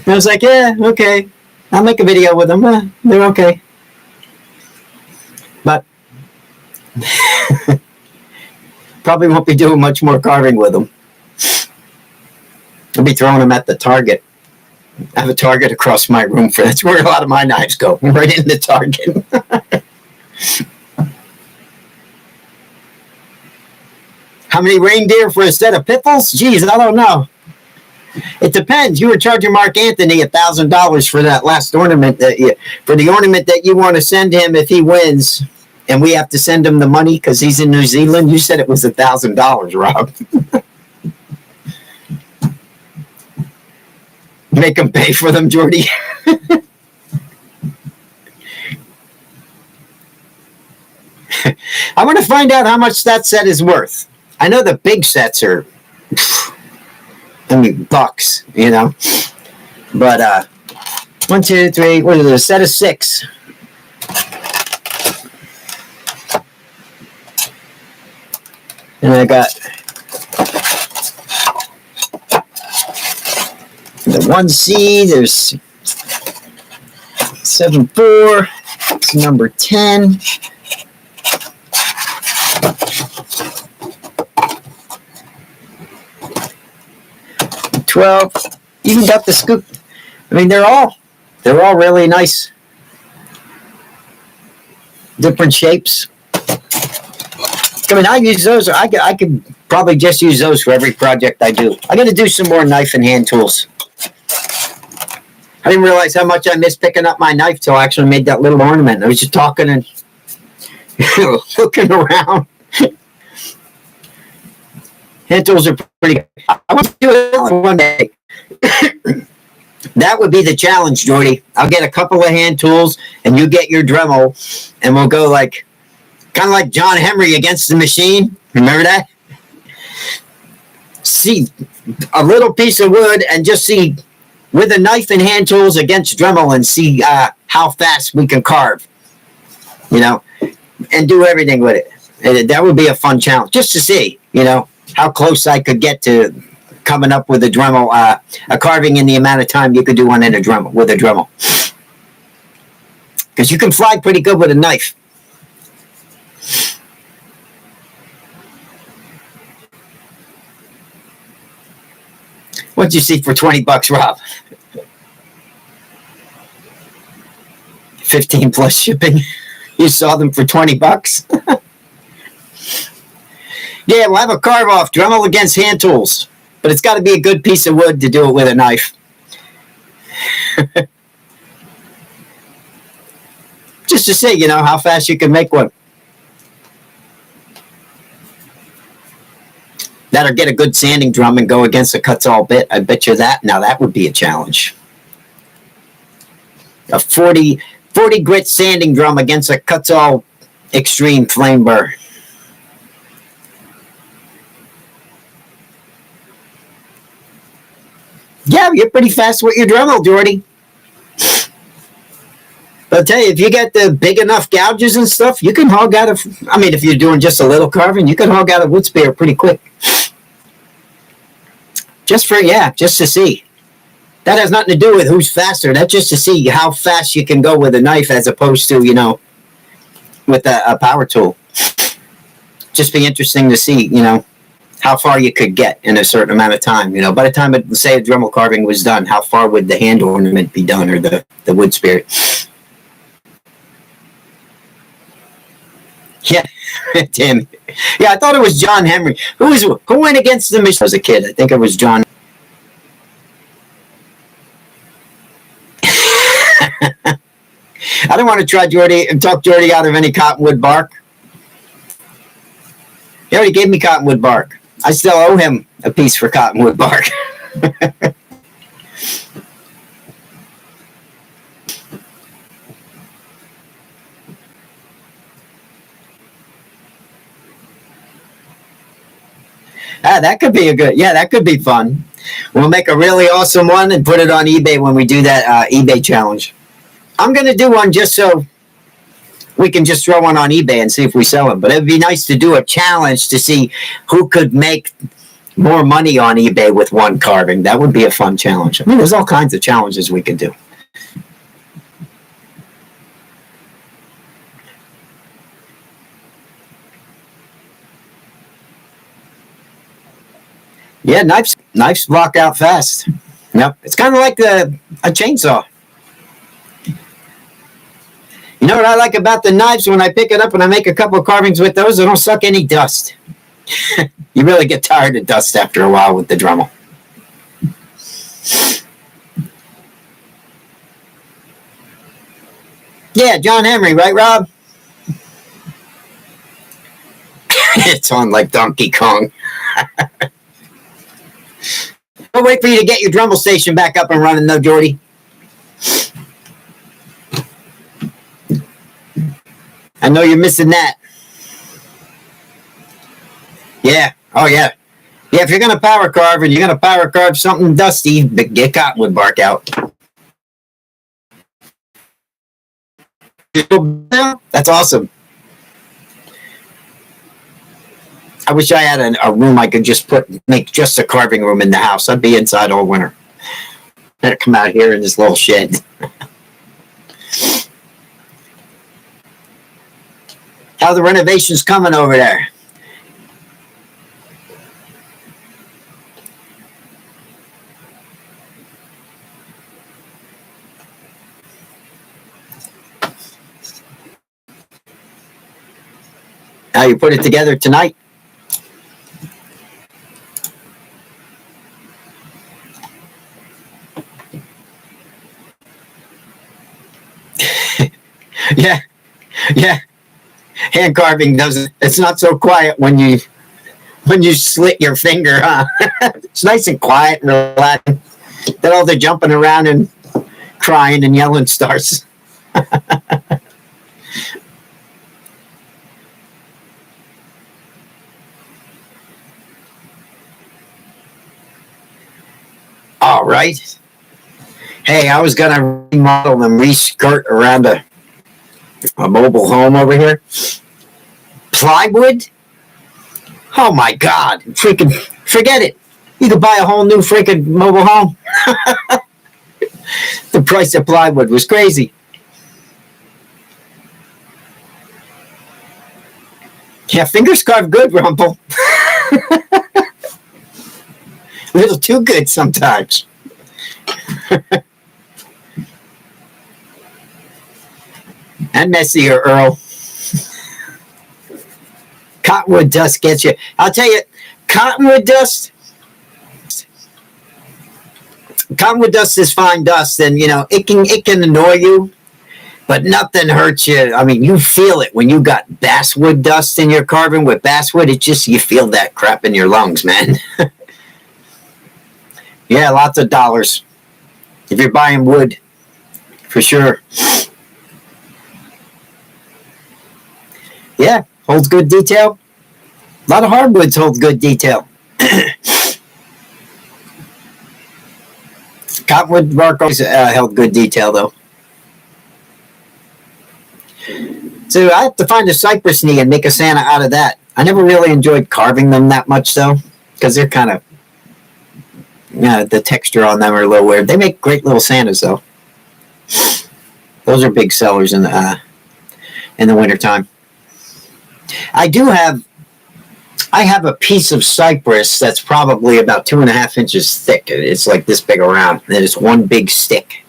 And I was like, yeah, okay. I'll make a video with them. They're okay. But probably won't be doing much more carving with them. I'll be throwing them at the target. I have a Target across my room. That's where a lot of my knives go, right in the Target. How many reindeer for a set of piffles? Geez, I don't know. It depends. You were charging Mark Anthony $1,000 for that last ornament for the ornament that you want to send him if he wins, and we have to send him the money because he's in New Zealand. You said it was $1,000, Rob. Make him pay for them, Jordy. I want to find out how much that set is worth. I know the big sets are, bucks, But 1, 2, 3. What is it? A set of 6. And I got the 1C. There's 7-4. It's number 10. Even got the scoop. I mean, they're all really nice. Different shapes. I mean, I use those. I could probably just use those for every project I do. I got to do some more knife and hand tools. I didn't realize how much I missed picking up my knife till I actually made that little ornament. I was just talking and looking around. Hand tools are pretty good. I want to do it one day. That would be the challenge, Jordy. I'll get a couple of hand tools, and you get your Dremel, and we'll go kind of like John Henry against the machine. Remember that? See a little piece of wood and just see with a knife and hand tools against Dremel and see how fast we can carve, and do everything with it. And that would be a fun challenge just to see, how close I could get to coming up with a Dremel, a carving in the amount of time you could do one in with a Dremel. Because you can fly pretty good with a knife. What'd you see for $20, Rob? 15 plus shipping. You saw them for $20? Yeah, we'll have a carve off Dremel against hand tools, but it's got to be a good piece of wood to do it with a knife. Just to see, how fast you can make one. That'll get a good sanding drum and go against a Cuts-All bit. I bet you that. Now that would be a challenge. A 40 grit sanding drum against a Cuts-All Extreme Flame Burr. Yeah, you're pretty fast with your Dremel, Jordy. But I'll tell you, if you get the big enough gouges and stuff, you can hog out if you're doing just a little carving, you can hog out a wood spear pretty quick. Just to see. That has nothing to do with who's faster. That's just to see how fast you can go with a knife as opposed to, with a power tool. Just be interesting to see, how far you could get in a certain amount of time. By the time, say, a Dremel carving was done, how far would the hand ornament be done or the wood spirit? Yeah, Tim. Yeah, I thought it was John Henry. Who went against the machine as a kid? I think it was John. I don't want to try talk Jordy out of any cottonwood bark. He already gave me cottonwood bark. I still owe him a piece for cottonwood bark. That could be that could be fun. We'll make a really awesome one and put it on eBay when we do that eBay challenge. I'm going to do one just so we can just throw one on eBay and see if we sell them. But it'd be nice to do a challenge to see who could make more money on eBay with one carving. That would be a fun challenge. I mean, there's all kinds of challenges we could do. Yeah, knives block out fast. Yep, it's kind of like a chainsaw. You know what I like about the knives? When I pick it up and I make a couple of carvings with those, they don't suck any dust. You really get tired of dust after a while with the Dremel. Yeah, John Henry, right, Rob? It's on like Donkey Kong. I'll wait for you to get your Dremel station back up and running, though, Jordy. I know you're missing that. Yeah. Oh, yeah. Yeah, if you're going to power carve and you're going to power carve something dusty, get cottonwood bark out. That's awesome. I wish I had a room I could just make just a carving room in the house. I'd be inside all winter. I'd come out here in this little shed. How the renovations coming over there? How you put it together tonight? Yeah, yeah. Hand carving doesn't. It's not so quiet when you slit your finger, huh? It's nice and quiet and relaxing. Then all the jumping around and crying and yelling starts. All right. Hey, I was gonna remodel and reskirt around a mobile home over here. Plywood? Oh my God! Freaking forget it. You could buy a whole new freaking mobile home. The price of plywood was crazy. Yeah, fingers carved good, Rumple. A little too good sometimes. And messier, Earl. Cottonwood dust gets you. I'll tell you, cottonwood dust is fine dust, and you know it can annoy you, but nothing hurts you. I mean, you feel it when you got basswood dust in your carving with basswood. It just you feel that crap in your lungs, man. Yeah, lots of dollars if you're buying wood, for sure. Yeah, holds good detail. A lot of hardwoods hold good detail. Cottonwood bark always held good detail, though. So I have to find a cypress knee and make a Santa out of that. I never really enjoyed carving them that much, though, because they're kind of, the texture on them are a little weird. They make great little Santas, though. Those are big sellers in the wintertime. I have a piece of cypress that's probably about 2.5 inches thick. It's like this big around, and it's one big stick.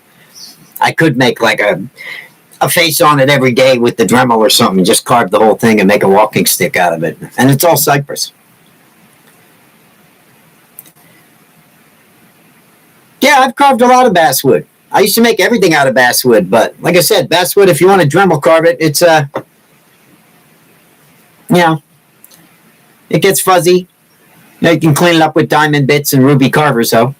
I could make like a face on it every day with the Dremel or something, and just carve the whole thing and make a walking stick out of it. And it's all cypress. Yeah, I've carved a lot of basswood. I used to make everything out of basswood, but like I said, basswood, if you want to Dremel carve it, it's it gets fuzzy. You can clean it up with diamond bits and ruby carvers, though.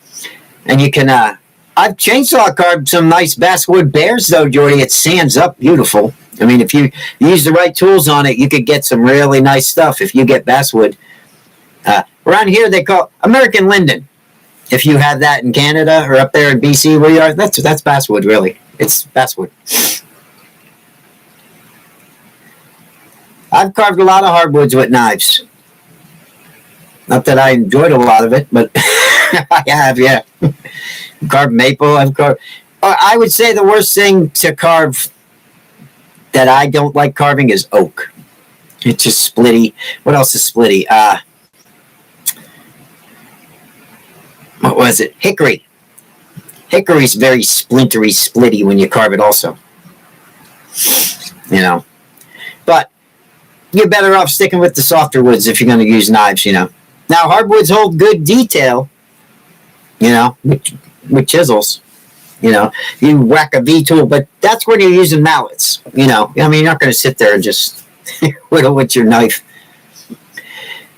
And you can, I've chainsaw carved some nice basswood bears, though, Jordy. It sands up beautiful. I mean, if you use the right tools on it, you could get some really nice stuff if you get basswood. Around here, they call American linden. If you have that in Canada or up there in BC where you are, that's basswood, really. It's basswood. I've carved a lot of hardwoods with knives. Not that I enjoyed a lot of it, but I have, yeah. Carved maple. I've carved. I would say the worst thing to carve that I don't like carving is oak. It's just splitty. What else is splitty? What was it? Hickory. Hickory's very splintery, splitty when you carve it also. You know. But you're better off sticking with the softer woods if you're going to use knives, you know. Now, hardwoods hold good detail, you know, with chisels. You know, you whack a V-tool, but that's when you're using mallets, you know. I mean, you're not going to sit there and just whittle with your knife.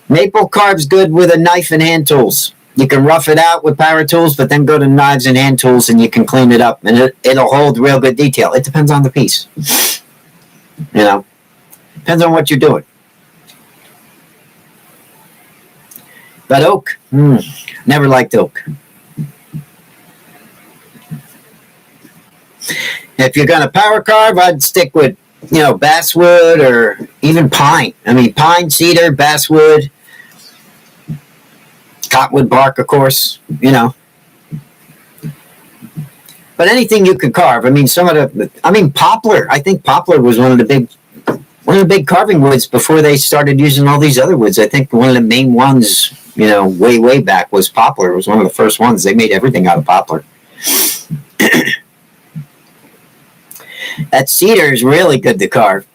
Maple carves good with a knife and hand tools. You can rough it out with power tools, but then go to knives and hand tools and you can clean it up, and it'll hold real good detail. It depends on the piece, you know. Depends on what you're doing. But oak, never liked oak. If you're going to power carve, I'd stick with, you know, basswood or even pine. I mean, pine, cedar, basswood, cottonwood bark, of course, you know. But anything you could carve. I mean, poplar. I think poplar was one of the big carving woods before they started using all these other woods. I think one of the main ones, you know, way back was poplar. It was one of the first ones. They made everything out of poplar. That cedar is really good to carve.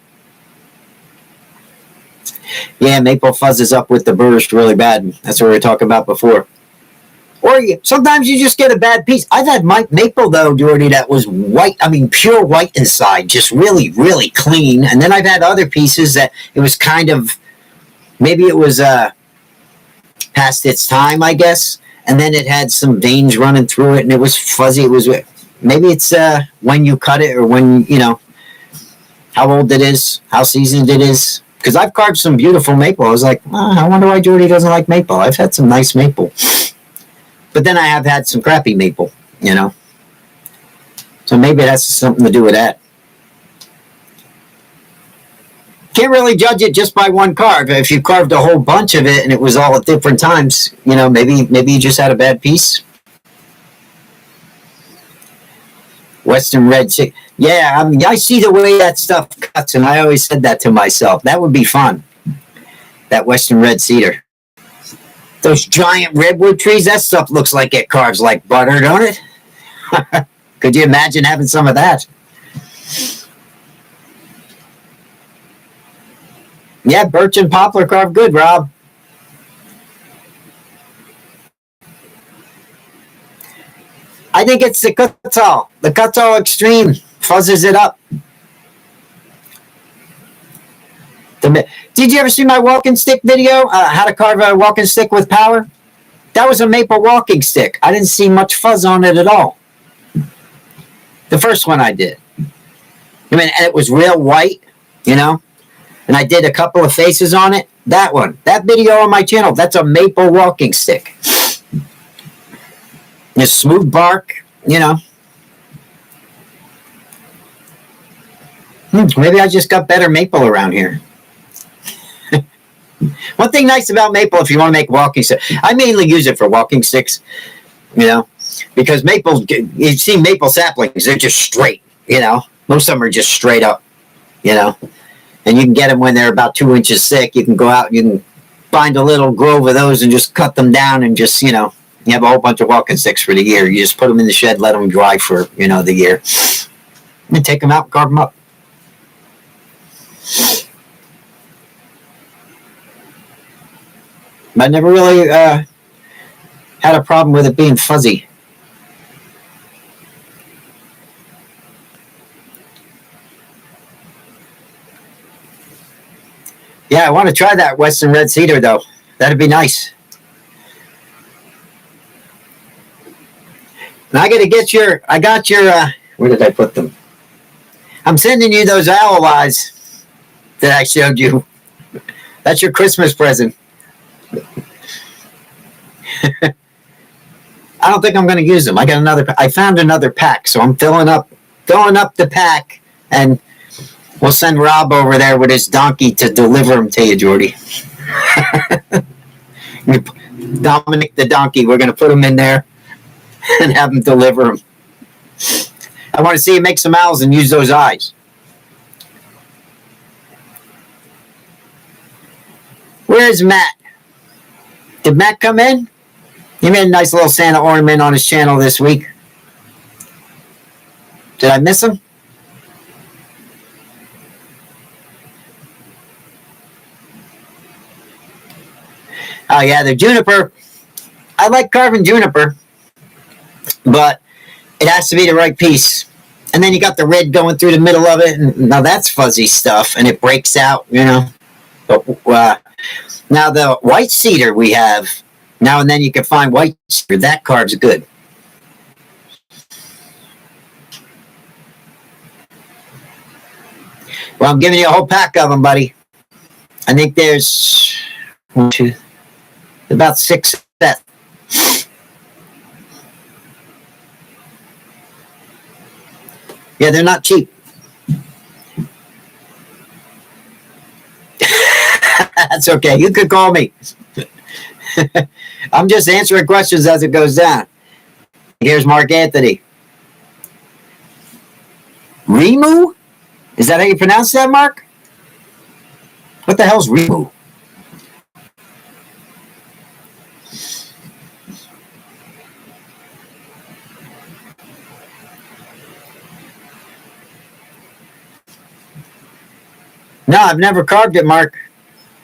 Yeah, maple fuzzes up with the burrs really bad. That's what we were talking about before. Or sometimes you just get a bad piece. I've had maple, though, Jordy, that was white. I mean, pure white inside, just really, really clean. And then I've had other pieces that it was kind of, maybe it was past its time, I guess. And then it had some veins running through it, and it was fuzzy. It was, maybe it's when you cut it, or when, you know, how old it is, how seasoned it is. Because I've carved some beautiful maple. I was like, I wonder why Jordy doesn't like maple. I've had some nice maple. But then I have had some crappy maple, you know. So maybe that's something to do with that. Can't really judge it just by one carve. If you carved a whole bunch of it and it was all at different times, you know, maybe you just had a bad piece. Western red. Yeah, I mean, I see the way that stuff cuts, and I always said that to myself. That would be fun. That Western red cedar. Those giant redwood trees, that stuff looks like it carves like butter, don't it? Could you imagine having some of that? Yeah, birch and poplar carve good, Rob. I think it's the Kutzall. The Kutzall Extreme fuzzes it up. Did you ever see my walking stick video? How to carve a walking stick with power? That was a maple walking stick. I didn't see much fuzz on it at all. The first one I did. I mean, and it was real white, you know? And I did a couple of faces on it. That one. That video on my channel, that's a maple walking stick. It's smooth bark, you know. Maybe I just got better maple around here. One thing nice about maple, if you want to make walking sticks, I mainly use it for walking sticks, you know, because maple, you see maple saplings, they're just straight, you know. Most of them are just straight up, you know. And you can get them when they're about 2 inches thick. You can go out and you can find a little grove of those and just cut them down and just, you know, you have a whole bunch of walking sticks for the year. You just put them in the shed, let them dry for, you know, the year. And take them out and carve them up. I never really had a problem with it being fuzzy. Yeah, I want to try that Western red cedar, though. That'd be nice. And I got to get I got your, where did I put them? I'm sending you those owl eyes that I showed you. That's your Christmas present. I don't think I'm going to use them. I found another pack, so I'm filling up the pack, and we'll send Rob over there with his donkey to deliver them to you, Jordy. Dominic the donkey, we're going to put him in there and have him deliver them. I want to see him make some owls and use those eyes. Where is Matt? Did Matt come in? He made a nice little Santa ornament on his channel this week. Did I miss them? Oh yeah, the juniper. I like carving juniper, but it has to be the right piece. And then you got the red going through the middle of it, and now that's fuzzy stuff, and it breaks out, you know. But now the white cedar we have, now and then you can find white cedar. That carves good. Well, I'm giving you a whole pack of them, buddy. I think there's one, two, about 6 sets. Yeah, they're not cheap. That's okay. You could call me. I'm just answering questions as it goes down. Here's Mark Anthony. Remu? Is that how you pronounce that, Mark? What the hell's Remu? No, I've never carved it, Mark.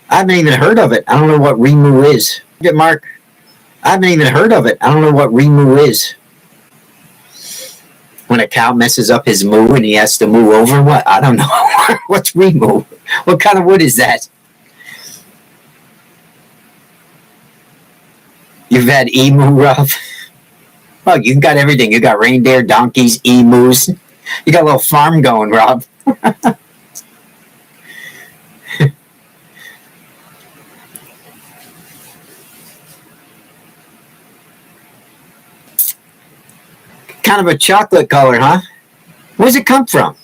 I haven't even heard of it. I don't know what Remu is. Mark, I haven't even heard of it. I don't know what Remu is. When a cow messes up his moo and he has to moo over, what? I don't know. What's Remu? What kind of wood is that? You've had emu, Rob? Oh, you got everything. You got reindeer, donkeys, emus. You got a little farm going, Rob. Kind of a chocolate color, huh? Where does it come from?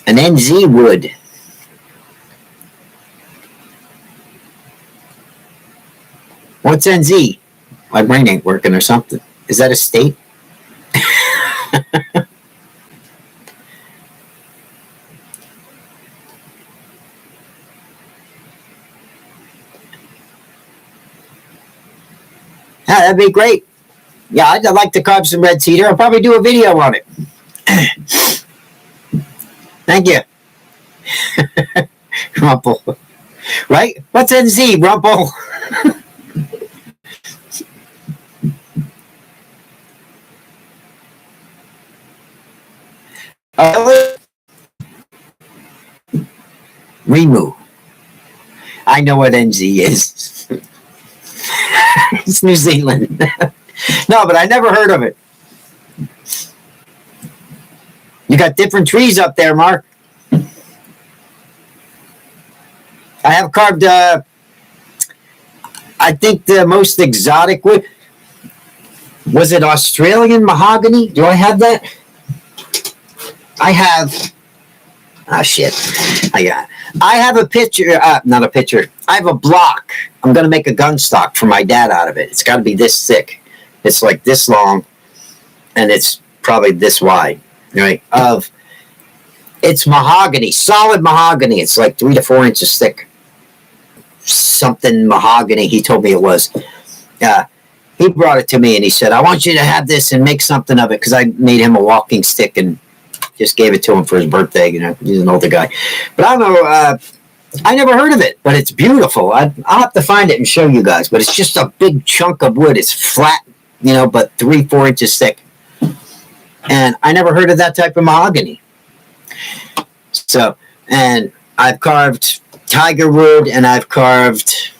An NZ wood. What's NZ? My brain ain't working or something. Is that a state? Yeah, that'd be great. Yeah, I'd like to carve some red cedar. I'll probably do a video on it. Thank you. Rumple. Right? What's NZ, Rumple? Remu. I know what NZ is. It's New Zealand. No, but I never heard of it. You got different trees up there, Mark. I have carved, I think the most exotic wood, was it Australian mahogany? Do I have that? I have, oh shit. I have a picture, not a picture. I have a block. I'm going to make a gun stock for my dad out of it. It's got to be this thick. It's like this long, and it's probably this wide, right? It's mahogany, solid mahogany. It's like 3 to 4 inches thick. Something mahogany, he told me it was. He brought it to me, and he said, I want you to have this and make something of it, because I made him a walking stick and just gave it to him for his birthday. You know, he's an older guy. But I don't know, I never heard of it, but it's beautiful. I'll have to find it and show you guys. But it's just a big chunk of wood. It's flat, you know, but 3-4 inches thick. And I never heard of that type of mahogany. So, and I've carved tiger wood, and I've carved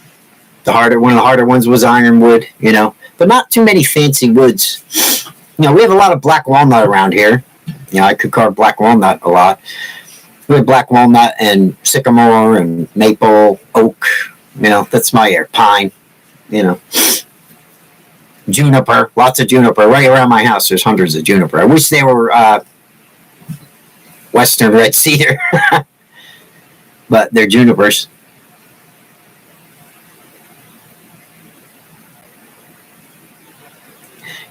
one of the harder ones was ironwood, you know, but not too many fancy woods. You know, we have a lot of black walnut around here. You know, I could carve black walnut a lot. We have black walnut and sycamore and maple, oak. You know, that's my area. Pine, you know. Juniper, lots of juniper. Right around my house, there's hundreds of juniper. I wish they were Western red cedar. But they're junipers.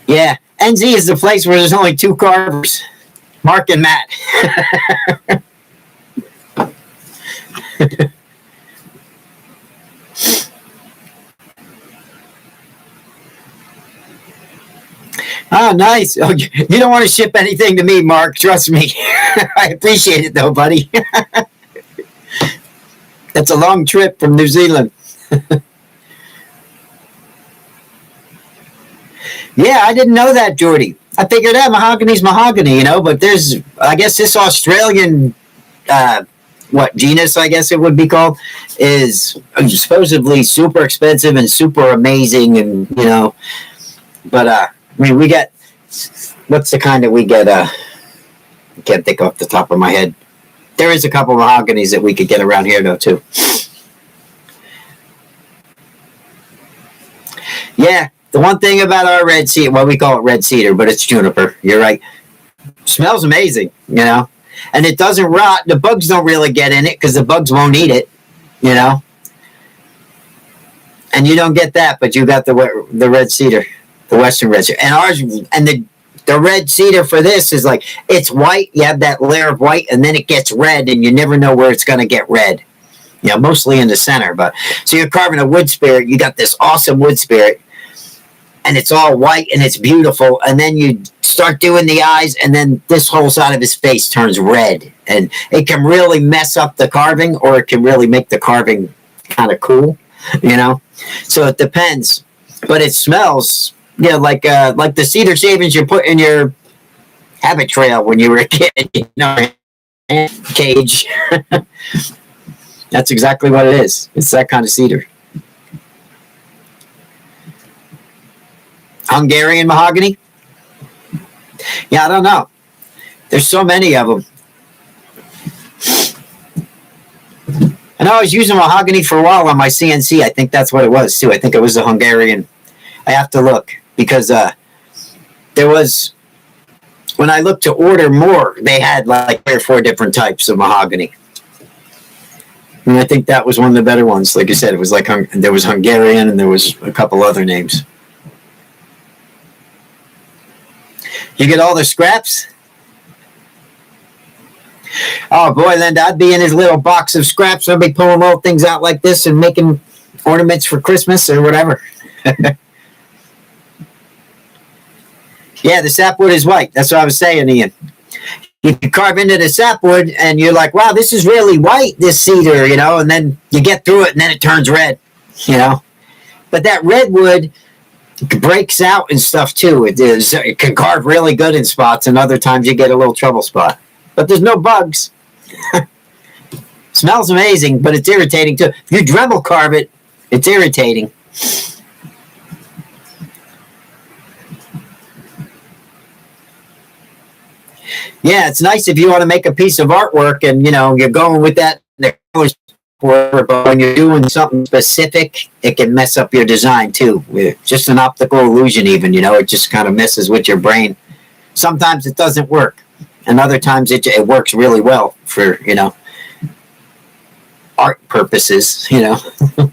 Yeah, NZ is the place where there's only 2 carvers. Mark and Matt. Oh, nice. Oh, you don't want to ship anything to me, Mark. Trust me. I appreciate it, though, buddy. That's a long trip from New Zealand. Yeah, I didn't know that, Jordy. I figured that mahogany's mahogany, but there's, I guess, this Australian, uh, what genus, I guess it would be called, is supposedly super expensive and super amazing, and but I mean, we get what's the kind that we get? I can't think off the top of my head. There is a couple of mahoganies that we could get around here, though, too. Yeah, the one thing about our red cedar, well, we call it red cedar, but it's juniper. You're right. Smells amazing, and it doesn't rot. The bugs don't really get in it because the bugs won't eat it, and you don't get that, but you got the red cedar, the western red cedar, and ours, and the red cedar for this is like, it's white. You have that layer of white, and then it gets red, and you never know where it's going to get red. Mostly in the center, but so you're carving a wood spirit. You got this awesome wood spirit, and it's all white and it's beautiful. And then you start doing the eyes, and then this whole side of his face turns red, and it can really mess up the carving, or it can really make the carving kind of cool, So it depends, but it smells, like the cedar shavings you put in your habit trail when you were a kid, cage. That's exactly what it is. It's that kind of cedar. Hungarian mahogany? Yeah, I don't know. There's so many of them. I know I was using mahogany for a while on my CNC. I think that's what it was, too. I think it was a Hungarian. I have to look because there was, when I looked to order more, they had like 3 or 4 different types of mahogany. And I think that was one of the better ones. Like I said, it was like there was Hungarian and there was a couple other names. You get all the scraps? Oh boy, Linda, I'd be in his little box of scraps. I'd be pulling little things out like this and making ornaments for Christmas or whatever. Yeah, the sapwood is white. That's what I was saying, Ian. You can carve into the sapwood and you're like, wow, this is really white, this cedar, and then you get through it and then it turns red, But that redwood breaks out and stuff too. It can carve really good in spots, and other times you get a little trouble spot. But there's no bugs. Smells amazing, but it's irritating too. If you Dremel carve it, it's irritating. Yeah, it's nice if you want to make a piece of artwork and you're going with that, but when you're doing something specific, it can mess up your design too. Just an optical illusion, even, it just kind of messes with your brain. Sometimes it doesn't work, and other times it works really well for art purposes. But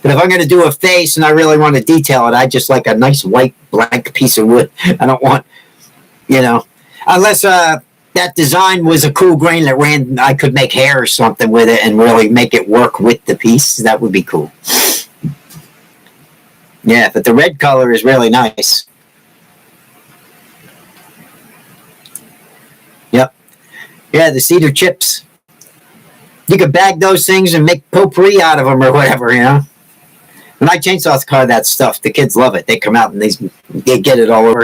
if I'm going to do a face and I really want to detail it, I just like a nice white blank piece of wood. I don't want, unless that design was a cool grain that ran, I could make hair or something with it and really make it work with the piece. That would be cool. Yeah, but the red color is really nice. Yep. Yeah, the cedar chips. You could bag those things and make potpourri out of them or whatever, When I chainsaw carve that stuff, the kids love it. They come out and they get it all over,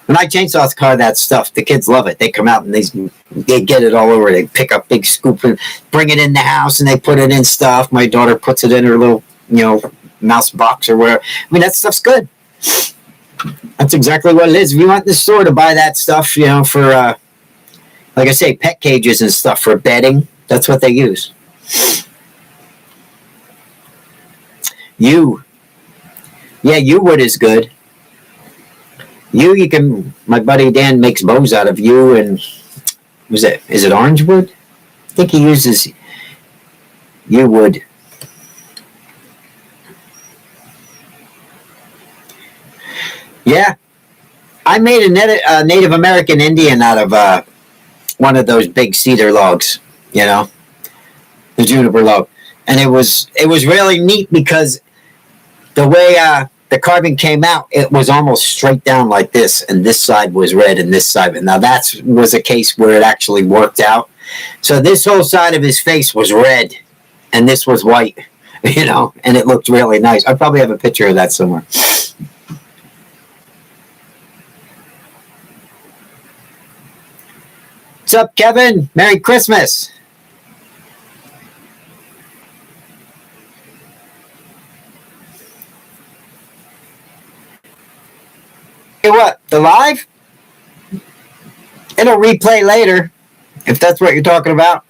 When I chainsaw carve that stuff, the kids love it. They come out and they get it all over. They pick up big scoop and bring it in the house and they put it in stuff. My daughter puts it in her little, mouse box or whatever. I mean, that stuff's good. That's exactly what it is. If you went to the store to buy that stuff, for, like I say, pet cages and stuff for bedding, that's what they use. Yew wood is good. You can, my buddy Dan makes bows out of yew and, is it orange wood? I think he uses yew wood. Yeah. I made a Native American Indian out of one of those big cedar logs, the juniper log. And it was really neat because the way the carving came out, it was almost straight down like this, and this side was red and this side. Now that was a case where it actually worked out. So this whole side of his face was red, and this was white, and it looked really nice. I probably have a picture of that somewhere. What's up, Kevin? Merry Christmas. Hey, what? The live? It'll replay later, if that's what you're talking about.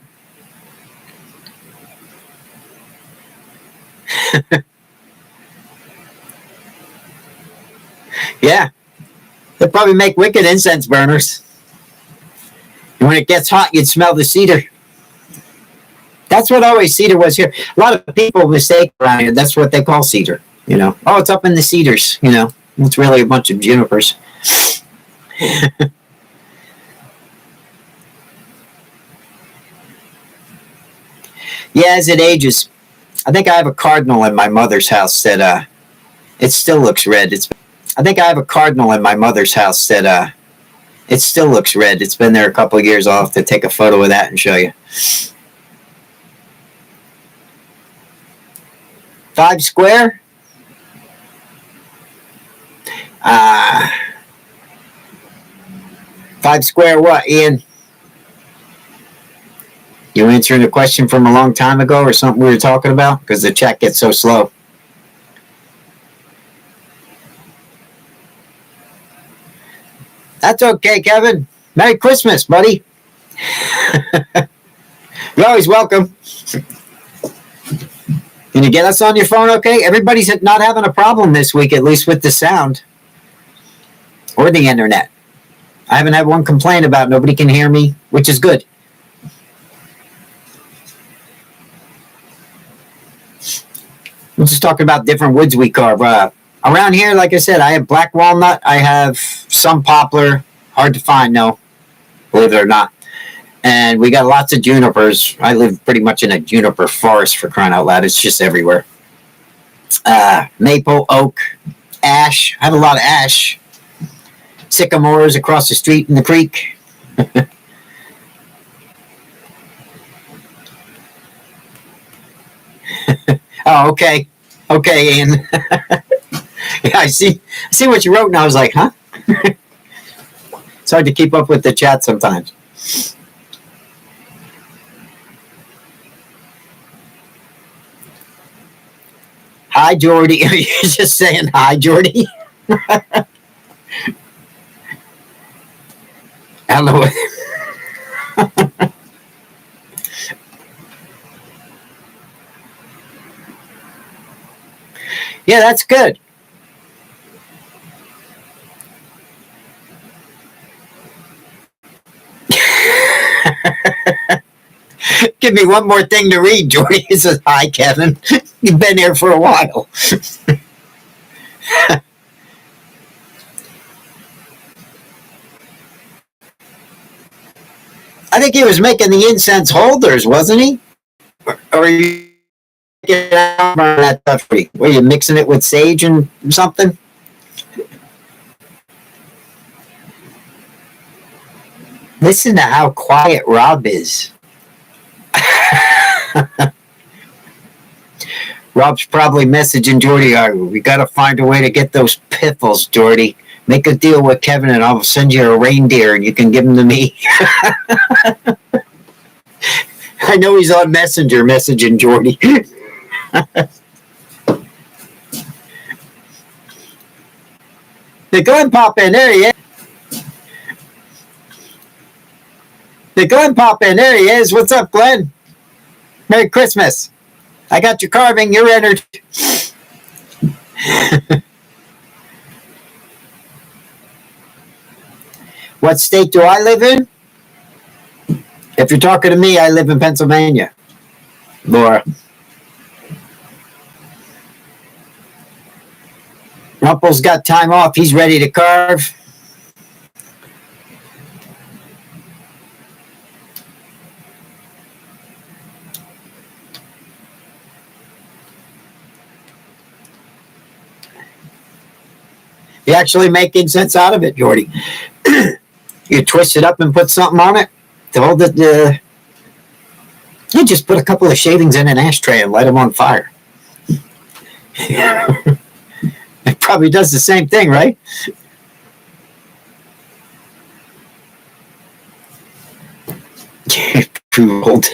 Yeah. They'll probably make wicked incense burners. And when it gets hot, you'd smell the cedar. That's what always cedar was here. A lot of people mistake around here. That's what they call cedar. Oh, it's up in the cedars. It's really a bunch of junipers. Yeah, as it ages. I think I have a cardinal in my mother's house that it still looks red. I think I have a cardinal in my mother's house that it still looks red. It's been there a couple of years. I'll have to take a photo of that and show you. 5 square? 5 square what, Ian? You answering a question from a long time ago or something we were talking about? Because the chat gets so slow. That's okay, Kevin. Merry Christmas, buddy. You're always welcome. Can you get us on your phone okay? Everybody's not having a problem this week, at least with the sound or the internet. I haven't had one complaint about nobody can hear me, which is good. I'm just talking about different woods we carve. Around here, like I said, I have black walnut. I have some poplar. Hard to find, no. Believe it or not. And we got lots of junipers. I live pretty much in a juniper forest, for crying out loud. It's just everywhere. Maple, oak, ash. I have a lot of ash. Sycamores across the street in the creek. Oh, okay. Okay, Ian. Yeah, I see what you wrote, and I was like, huh? It's hard to keep up with the chat sometimes. Hi, Jordy. You're just saying hi, Jordy. Hello. Yeah, that's good. Give me one more thing to read, Jordy. He says, hi, Kevin. You've been here for a while. I think he was making the incense holders, wasn't he? Or are you getting out that stuff? Were you mixing it with sage and something? Listen to how quiet Rob is. Rob's probably messaging Jordy. We got to find a way to get those piffles, Jordy. Make a deal with Kevin and I'll send you a reindeer and you can give them to me. I know he's on Messenger messaging Jordy. The Glenn pop in. There he is. The Glenn pop in. There he is. What's up, Glenn? Merry Christmas. I got your carving. You're entered. What state do I live in? If you're talking to me, I live in Pennsylvania. Laura. Rumpel's got time off. He's ready to carve. You actually make incense out of it, Jordy. You twist it up and put something on it to hold it. You just put a couple of shavings in an ashtray and light them on fire. It probably does the same thing, right? Old.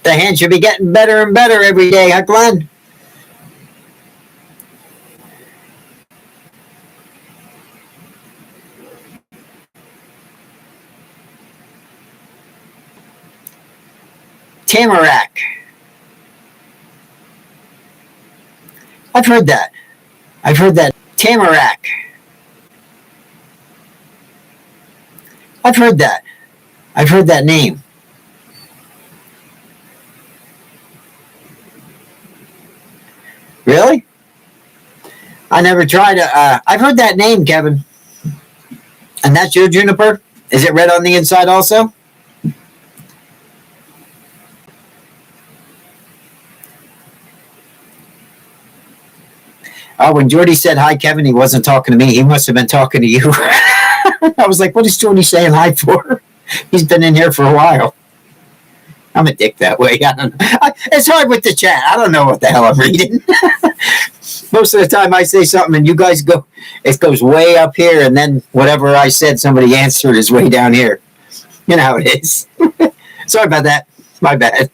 The hand should be getting better and better every day, huh, Glenn? Tamarack. I've heard that. Tamarack. I've heard that name. Really? I never tried it. I've heard that name, Kevin. And that's your juniper? Is it red on the inside also? Oh, when Jordy said hi, Kevin, he wasn't talking to me. He must have been talking to you. I was like, what is Jordy saying hi for? He's been in here for a while. I'm a dick that way. I don't know. It's hard with the chat. I don't know what the hell I'm reading. Most of the time I say something and you guys go, it goes way up here, and then whatever I said, somebody answered is way down here. You know how it is. Sorry about that. My bad.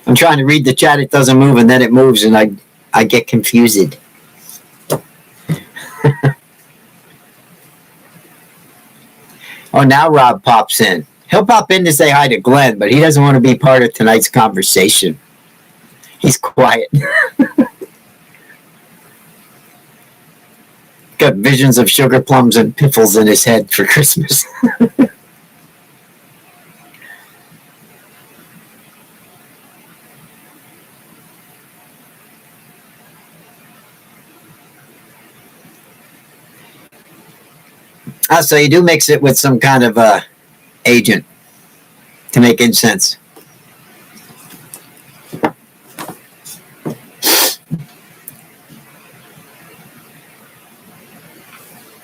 I'm trying to read the chat. It doesn't move, and then it moves, and I get confused. Oh, now Rob pops in. He'll pop in to say hi to Glenn, but he doesn't want to be part of tonight's conversation. He's quiet. Got visions of sugar plums and piffles in his head for Christmas. So you do mix it with some kind of agent to make incense.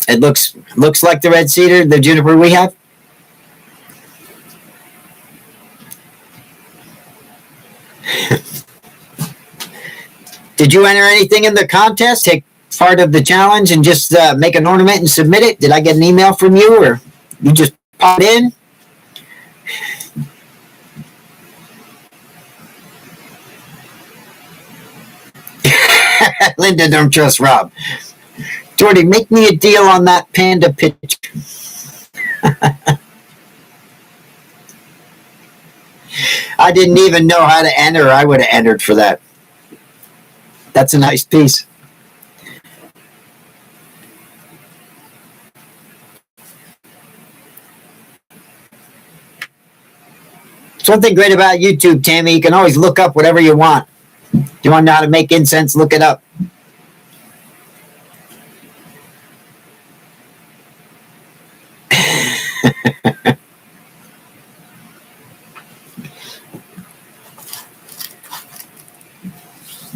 It looks like the red cedar, the juniper we have. Did you enter anything in the contest? Take part of the challenge and just make an ornament and submit it? Did I get an email from you, or you just pop in? Linda, don't trust Rob. Jordy, make me a deal on that panda picture. I didn't even know how to enter. I would have entered for that. That's a nice piece. Something great about YouTube, Tammy. You can always look up whatever you want. You want to know how to make incense, look it up.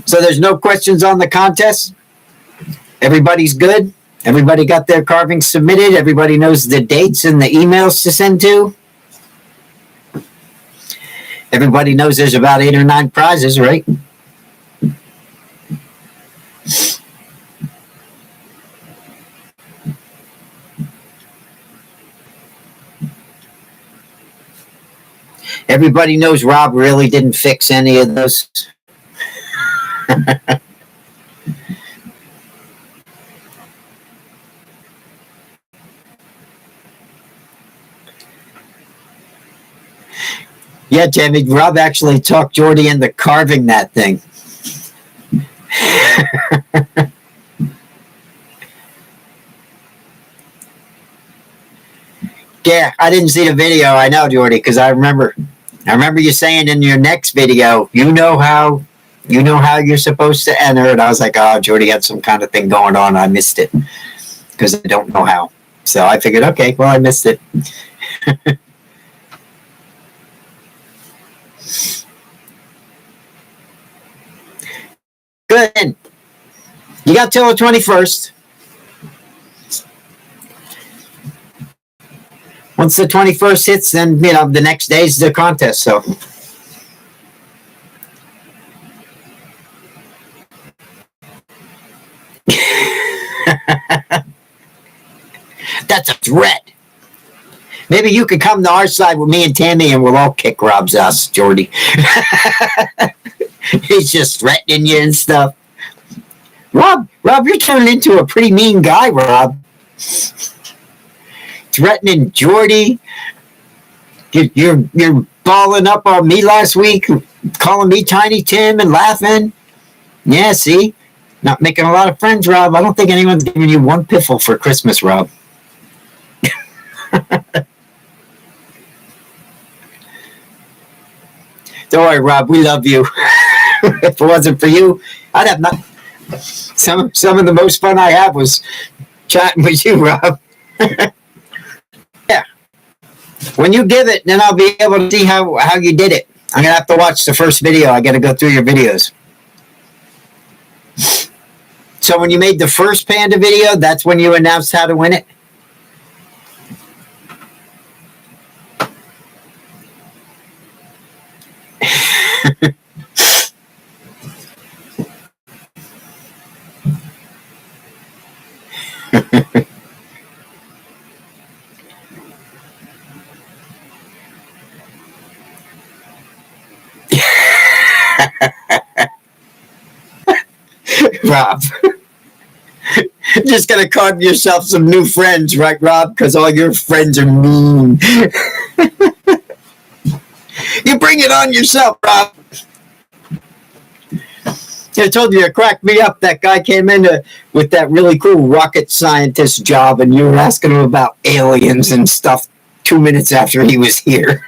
So there's no questions on the contest? Everybody's good? Everybody got their carvings submitted? Everybody knows the dates and the emails to send to? Everybody knows there's about 8 or 9 prizes, right? Everybody knows Rob really didn't fix any of those. Yeah, Jamie, Rob actually talked Jordy into carving that thing. Yeah, I didn't see the video. I know, Jordy, because I remember you saying in your next video, you know how you're supposed to enter, and I was like, oh, Jordy had some kind of thing going on. I missed it because I don't know how. So I figured, okay, well, I missed it. good. You got till the 21st. Once the 21st hits, then, you know, the next day's the contest, so. That's a threat. Maybe you could come to our side with me and Tammy and we'll all kick Rob's ass, Jordy. He's just threatening you and stuff. Rob, you're turning into a pretty mean guy, Rob. Threatening Jordy. You're balling up on me last week, calling me Tiny Tim and laughing. Yeah, see? Not making a lot of friends, Rob. I don't think anyone's giving you one piffle for Christmas, Rob. Don't worry, Rob. We love you. If it wasn't for you, I'd have not. Some of the most fun I have was chatting with you, Rob. Yeah. When you give it, then I'll be able to see how you did it. I'm gonna have to watch the first video. I gotta go through your videos. So when you made the first panda video, that's when you announced how to win it? Rob, just gonna carve yourself some new friends, right, Rob? Because all your friends are mean. You bring it on yourself, Rob. I told you, it cracked me up. That guy came in with that really cool rocket scientist job, and you were asking him about aliens and stuff 2 minutes after he was here.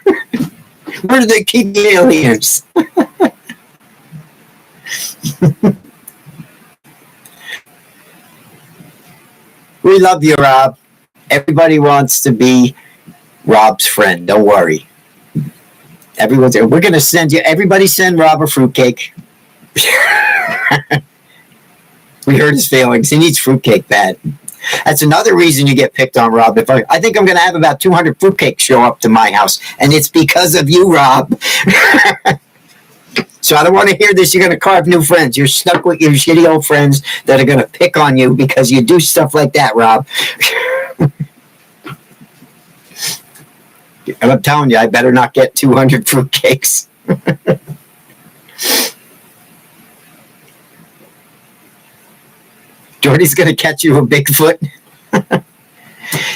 Where do they keep the aliens? We love you, Rob. Everybody wants to be Rob's friend. Don't worry. We're going to send you. Everybody send Rob a fruitcake. We hurt his feelings. He needs fruitcake bad. That's another reason you get picked on, Rob. I think I'm going to have about 200 fruitcakes show up to my house, and it's because of you, Rob. So I don't want to hear this. You're going to carve new friends. You're stuck with your shitty old friends that are going to pick on you because you do stuff like that, Rob. And I'm telling you, I better not get 200 fruitcakes. Jordy's going to catch you a Bigfoot.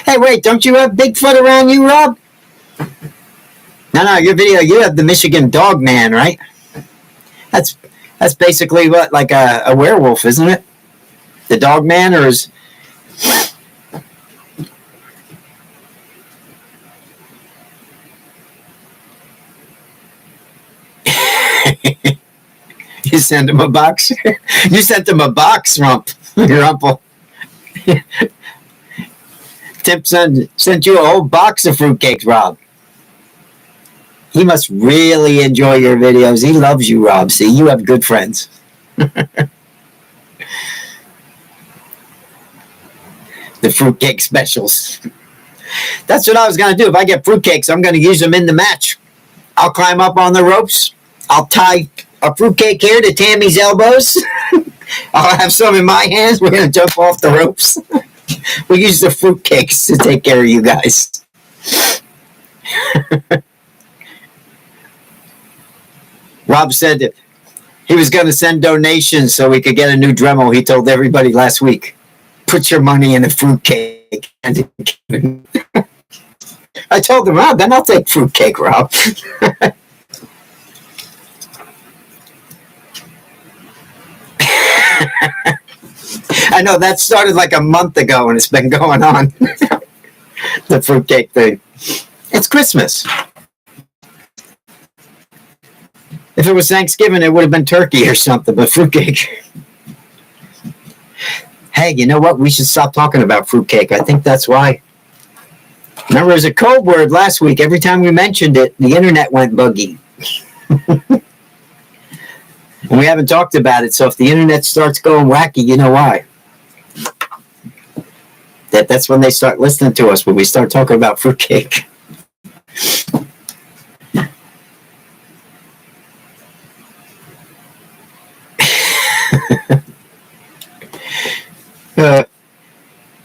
Hey, wait, don't you have Bigfoot around you, Rob? No, your video, you have the Michigan Dog Man, right? That's basically what, like a werewolf, isn't it? The Dog Man, or is... You sent him a box? You sent him a box, your uncle. Tip sent you a whole box of fruitcakes, Rob. He must really enjoy your videos. He loves you, Rob. See, you have good friends. The fruitcake specials. That's what I was going to do. If I get fruitcakes, I'm going to use them in the match. I'll climb up on the ropes. I'll tie a fruitcake here to Tammy's elbows. I'll have some in my hands. We're going to jump off the ropes. We'll use the fruitcakes to take care of you guys. Rob said that he was going to send donations so we could get a new Dremel. He told everybody last week, put your money in a fruitcake. I told him, Rob, then I'll take fruitcake, Rob. I know that started like a month ago and it's been going on. The fruitcake thing. It's Christmas. If it was Thanksgiving, it would have been turkey or something, but fruitcake. Hey, you know what? We should stop talking about fruitcake. I think that's why. Remember, it was a code word last week. Every time we mentioned it, the internet went buggy. And we haven't talked about it, so if the internet starts going wacky, you know why. That's when they start listening to us, when we start talking about fruitcake.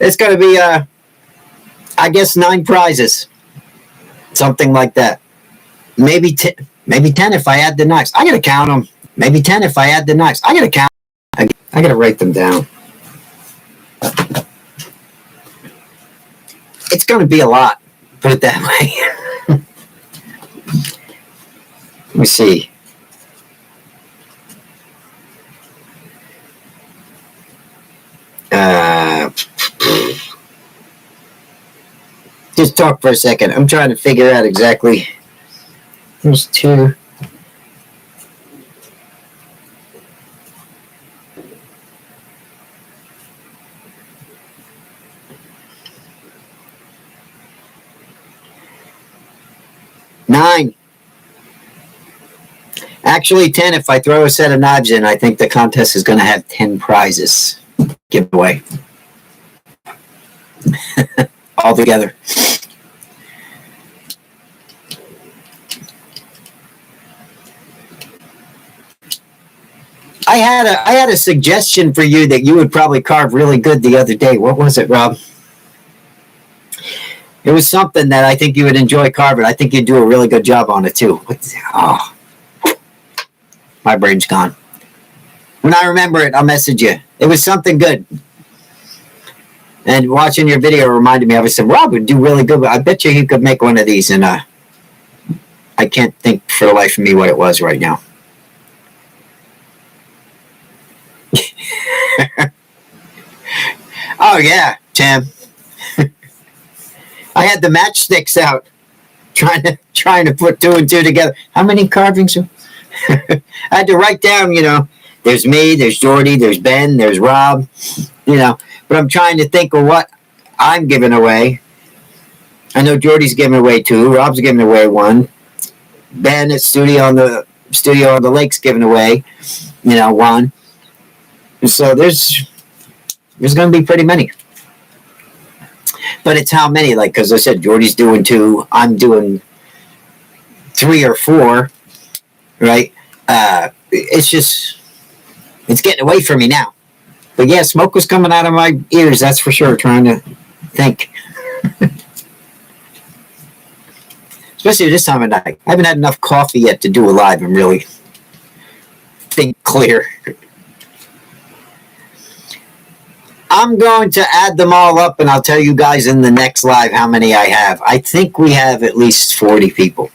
It's going to be, I guess, 9 prizes. Something like that. Maybe 10 if I add the knives. I got to count them. Maybe 10 if I add the knives. I got to count. I got to write them down. It's going to be a lot. Put it that way. Let me see. Just talk for a second. I'm trying to figure out exactly. There's 2. Nine. Actually, 10 if I throw a set of knives in. I think the contest is going to have 10 prizes giveaway. All together. I had a suggestion for you that you would probably carve really good the other day. What was it, Rob? It was something that I think you would enjoy carving. I think you'd do a really good job on it too. Oh, my brain's gone. When I remember it, I'll message you. It was something good. And watching your video reminded me, I was saying, Rob would do really good. I bet you he could make one of these. And I can't think for the life of me what it was right now. Oh, yeah, Tim. I had the matchsticks out trying to put 2 and 2 together. How many carvings? I had to write down, there's me, there's Jordy, there's Ben, there's Rob, but I'm trying to think of what I'm giving away. I know Jordy's giving away 2, Rob's giving away 1, Ben at Studio on the Lake's giving away, 1. And so there's going to be pretty many. But it's how many, because I said, Jordy's doing 2, I'm doing 3 or 4, right? It's getting away from me now. But yeah, smoke was coming out of my ears, that's for sure, trying to think. Especially this time of night. I haven't had enough coffee yet to do a live and really think clear. I'm going to add them all up, and I'll tell you guys in the next live how many I have. I think we have at least 40 people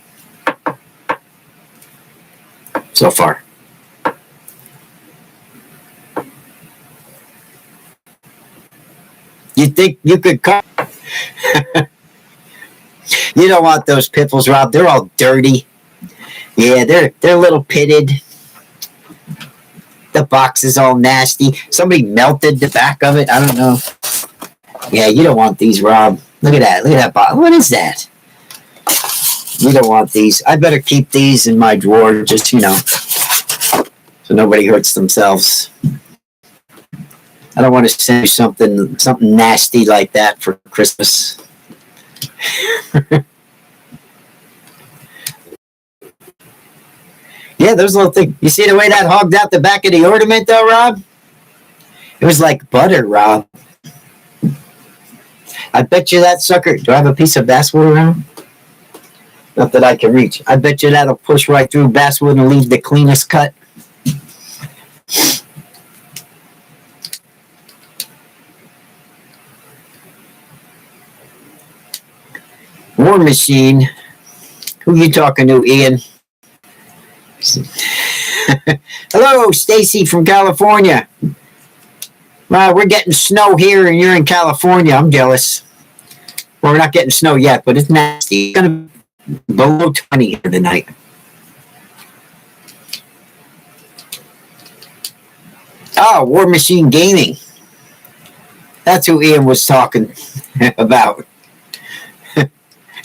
so far. You think you could cut? You don't want those piffles, Rob. They're all dirty. Yeah, they're a little pitted. The box is all nasty. Somebody melted the back of it. I don't know. Yeah, you don't want these, Rob. Look at that. Look at that box. What is that? You don't want these. I better keep these in my drawer, just, so nobody hurts themselves. I don't want to send you something nasty like that for Christmas. Yeah, those little things. You see the way that hogged out the back of the ornament, though, Rob? It was like butter, Rob. I bet you that sucker. Do I have a piece of basswood around? Not that I can reach. I bet you that'll push right through basswood and leave the cleanest cut. War Machine. Who you talking to, Ian? Hello, Stacy from California. Well, we're getting snow here and you're in California. I'm jealous. Well, we're not getting snow yet, but it's nasty. It's going to be below 20 here tonight. Oh, War Machine Gaming. That's who Ian was talking about.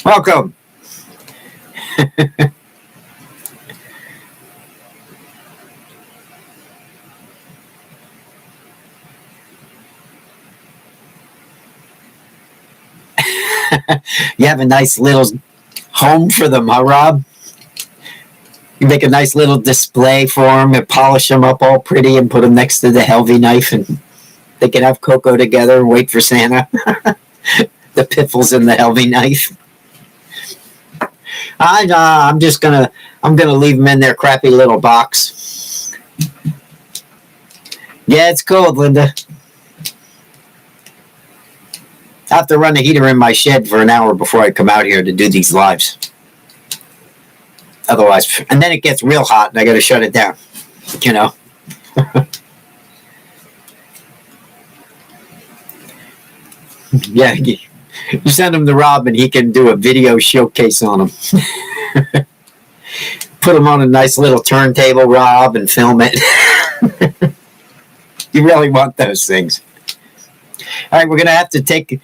Welcome. You have a nice little home for them, huh, Rob? You make a nice little display for them and polish them up all pretty and put them next to the Helvy knife, and they can have cocoa together and wait for Santa. The piffles and the Helvy knife. I'm gonna leave them in their crappy little box. Yeah, it's cold, Linda. I have to run the heater in my shed for an hour before I come out here to do these lives. Otherwise, and then it gets real hot and I got to shut it down, you know. Yeah, you send him to Rob and he can do a video showcase on them. Put them on a nice little turntable, Rob, and film it. You really want those things. All right, we're going to have to take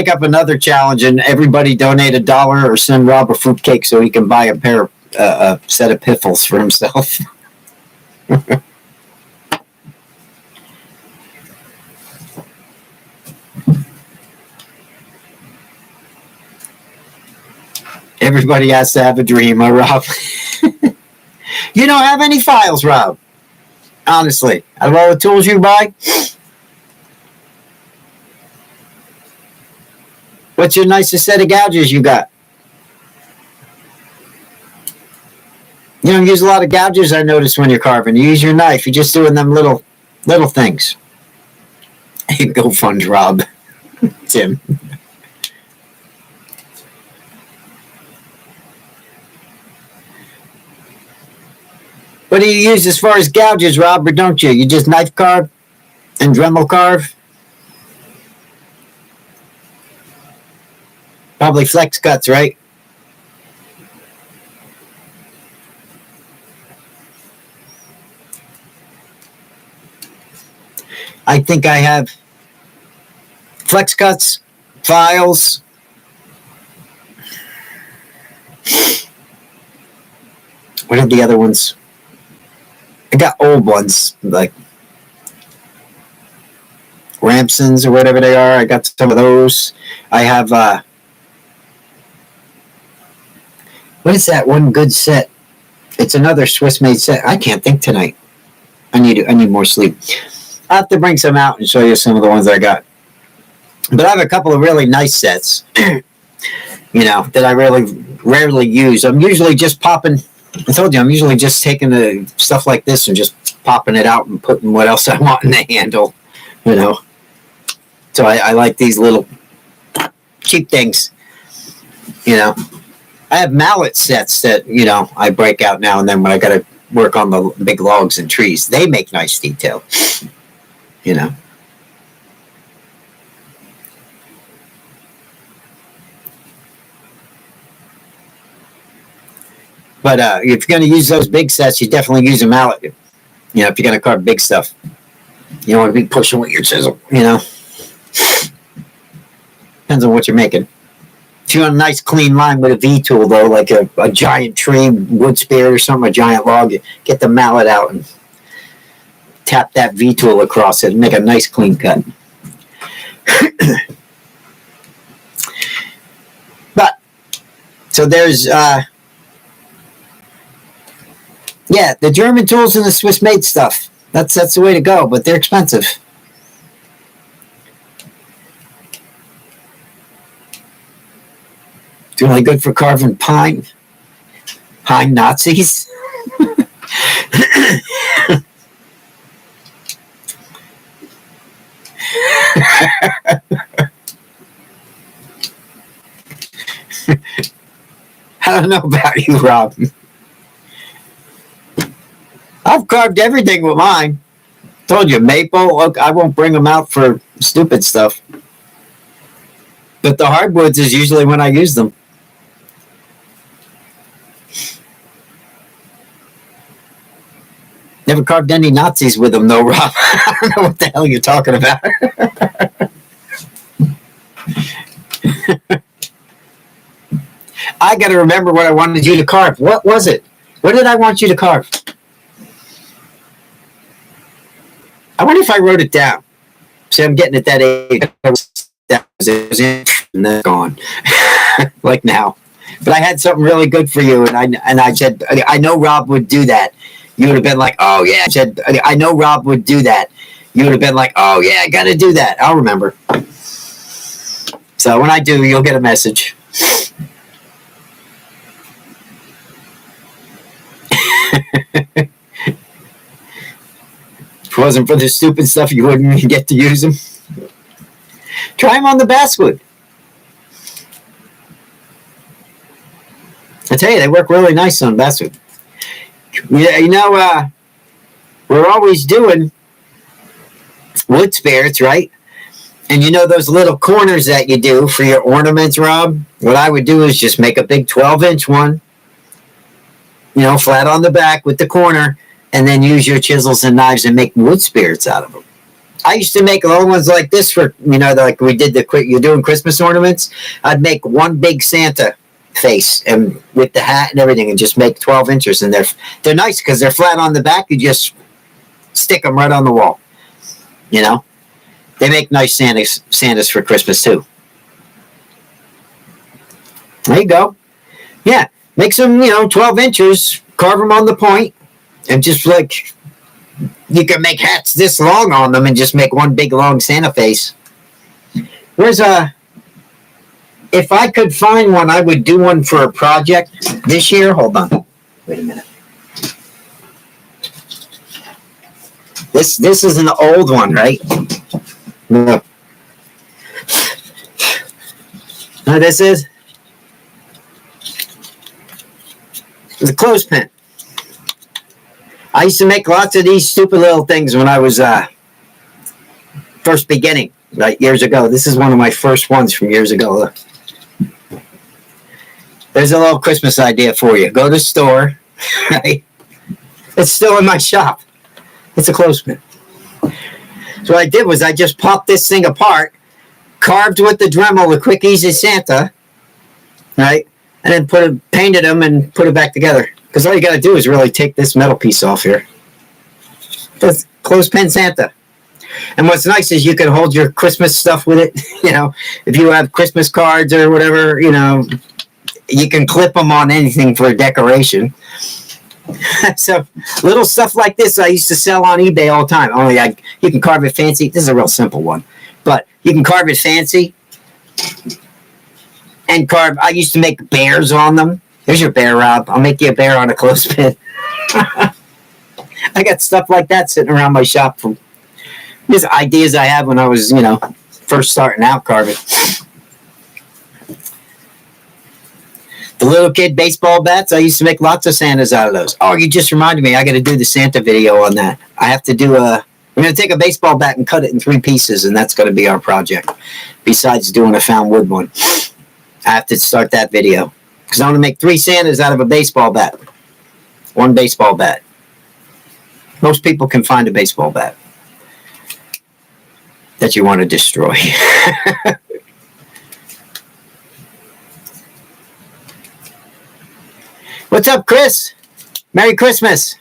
up another challenge and everybody donate $1 or send Rob a fruitcake so he can buy a set of piffles for himself. Everybody has to have a dream, huh, Rob? You don't have any files, Rob. Honestly, out of all the tools you buy, what's your nicest set of gouges you got? You don't use a lot of gouges, I notice, when you're carving. You use your knife. You're just doing them little things. Go fund Rob. Tim. What do you use as far as gouges, Rob, or don't you? You just knife carve and Dremel carve? Probably flex cuts, right? I think I have flex cuts, files. What are the other ones? I got old ones, like Ramsons or whatever they are. I got some of those. I have, what is that one good set? It's another Swiss-made set. I can't think tonight. I need more sleep. I'll have to bring some out and show you some of the ones I got. But I have a couple of really nice sets, you know, that I really rarely use. I'm usually just popping... I told you, I'm usually just taking the stuff like this and just popping it out and putting what else I want in the handle, you know. So I like these little cheap things, you know. I have mallet sets that, you know, I break out now and then when I got to work on the big logs and trees. They make nice detail, you know. But if you're going to use those big sets, you definitely use a mallet. You know, if you're going to carve big stuff. You don't want to be pushing with your chisel, you know. Depends on what you're making. If you want a nice clean line with a V-tool, though, like a giant tree, wood spear or something, a giant log, you get the mallet out and tap that V-tool across it and make a nice clean cut. But, so there's... yeah, the German tools and the Swiss-made stuff. That's the way to go, but they're expensive. It's only good for carving pine Nazis. I don't know about you, Rob. I've carved everything with mine. Told you, maple. Look, I won't bring them out for stupid stuff. But the hardwoods is usually when I use them. Never carved any Nazis with them, though, Rob. I don't know what the hell you're talking about. I got to remember what I wanted you to carve. What was it? What did I want you to carve? I wonder if I wrote it down. See, I'm getting at that age. that was it, and then gone. Like now. But I had something really good for you, and I said, I know Rob would do that. You would have been like, oh yeah. I said, I know Rob would do that. You would have been like, oh yeah, I got to do that. I'll remember. So when I do, you'll get a message. If it wasn't for the stupid stuff, you wouldn't even get to use them. Try them on the basswood. I tell you, they work really nice on basswood. You know, we're always doing wood spirits, right? And you know those little corners that you do for your ornaments, Rob? What I would do is just make a big 12-inch one, you know, flat on the back with the corner, and then use your chisels and knives and make wood spirits out of them. I used to make little ones like this for, you know, like we did you're doing Christmas ornaments. I'd make one big Santa face and with the hat and everything, and just make 12 inches, and they're nice because they're flat on the back. You just stick them right on the wall. You know, they make nice Santas for Christmas too. There you go. Yeah, make some, you know, 12 inches, carve them on the point, and just like you can make hats this long on them and just make one big long Santa face. Where's if I could find one, I would do one for a project this year. Hold on. Wait a minute. This is an old one, right? No. No, this is the clothespin. I used to make lots of these stupid little things when I was first beginning, like years ago. This is one of my first ones from years ago. There's a little Christmas idea for you. Go to the store. Right? It's still in my shop. It's a clothespin. So what I did was I just popped this thing apart, carved with the Dremel, the Quick Easy Santa, right? And then painted them and put it back together. Because all you got to do is really take this metal piece off here. That's clothespin Santa. And what's nice is you can hold your Christmas stuff with it. You know, if you have Christmas cards or whatever, you know, you can clip them on anything for decoration. So little stuff like this I used to sell on eBay all the time. Only you can carve it fancy. This is a real simple one, but you can carve it fancy and carve. I used to make bears on them. Here's your bear, Rob. I'll make you a bear on a clothespin. I got stuff like that sitting around my shop from just ideas I had when I was, you know, first starting out carving. The little kid baseball bats, I used to make lots of Santas out of those. Oh, you just reminded me. I got to do the Santa video on that. I have to do I'm going to take a baseball bat and cut it in 3 pieces, and that's going to be our project. Besides doing a found wood one. I have to start that video. Because I want to make 3 Santas out of a baseball bat. 1 baseball bat. Most people can find a baseball bat that you want to destroy. What's up, Chris? Merry Christmas.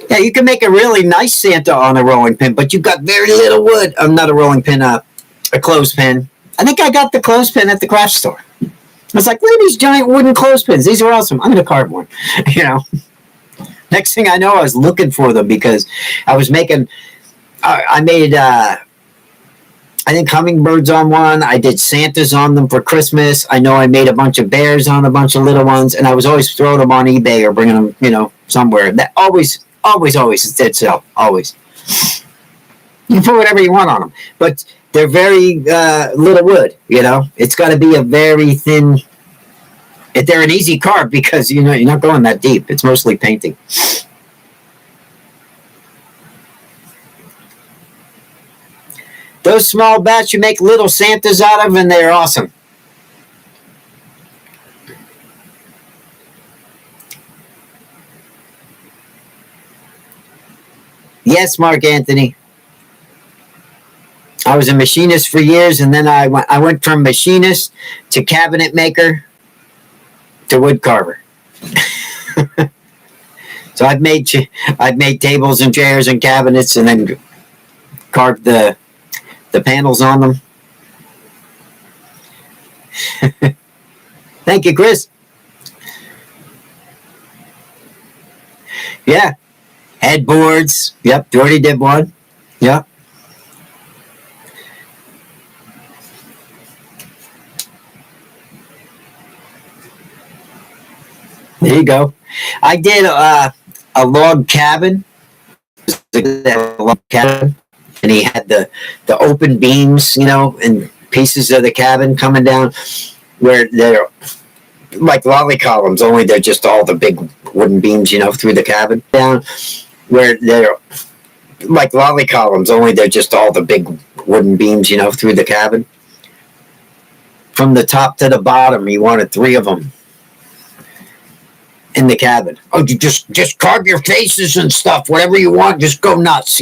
Yeah, you can make a really nice Santa on a rolling pin, but you've got very little wood. Not a rolling pin, a clothespin. I think I got the clothespin at the craft store. I was like, look at these giant wooden clothespins. These are awesome. I'm going to carve one. You know. Next thing I know, I was looking for them because I was making. I made. I think hummingbirds on one. I did Santas on them for Christmas. I know I made a bunch of bears on a bunch of little ones, and I was always throwing them on eBay or bringing them, you know, somewhere. That always did sell. Always. You can put whatever you want on them, but they're very little wood. You know, it's got to be a very thin. They're an easy carve because you know you're not going that deep. It's mostly painting. Those small bats you make little Santas out of, and they're awesome. Yes, Mark Anthony. I was a machinist for years, and then I went from machinist to cabinet maker to wood carver. So I've made tables and chairs and cabinets, and then carved the panels on them. Thank you, Chris. Yeah, headboards. Yep, Jordy did one. Yep. There you go. I did a log cabin. A log cabin, and he had the open beams, and pieces of the cabin coming down where they're like lolly columns, only they're just all the big wooden beams, through the cabin. Down where they're like lolly columns, only they're just all the big wooden beams, through the cabin. From the top to the bottom, he wanted 3 of them in the cabin. Oh, you just carve your faces and stuff, whatever you want, just go nuts,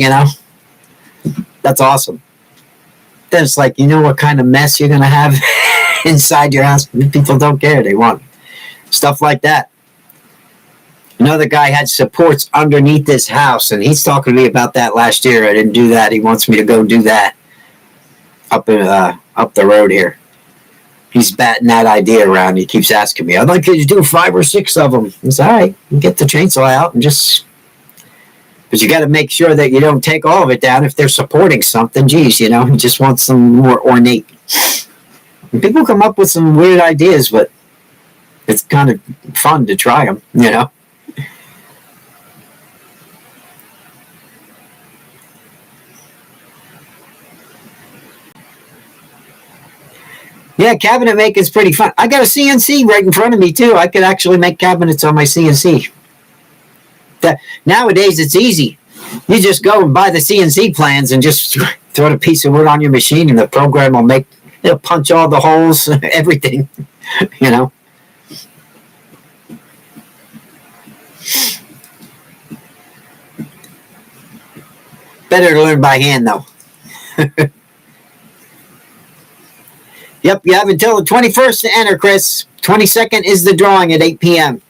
That's awesome. Then it's like, what kind of mess you're going to have inside your house? People don't care. They want stuff like that. Another guy had supports underneath his house, and he's talking to me about that last year. I didn't do that. He wants me to go do that up the road here. He's batting that idea around. He keeps asking me, I'd like you to do 5 or 6 of them. He's all right. You get the chainsaw out and just... But you got to make sure that you don't take all of it down if they're supporting something. Geez, you just want some more ornate. And people come up with some weird ideas, but it's kind of fun to try them, Yeah, cabinet making is pretty fun. I got a CNC right in front of me, too. I could actually make cabinets on my CNC. Nowadays, it's easy. You just go and buy the CNC plans and just throw a piece of wood on your machine, and the program will it'll punch all the holes, everything, Better to learn by hand, though. Yep, you have until the 21st to enter, Chris. 22nd is the drawing at 8 p.m.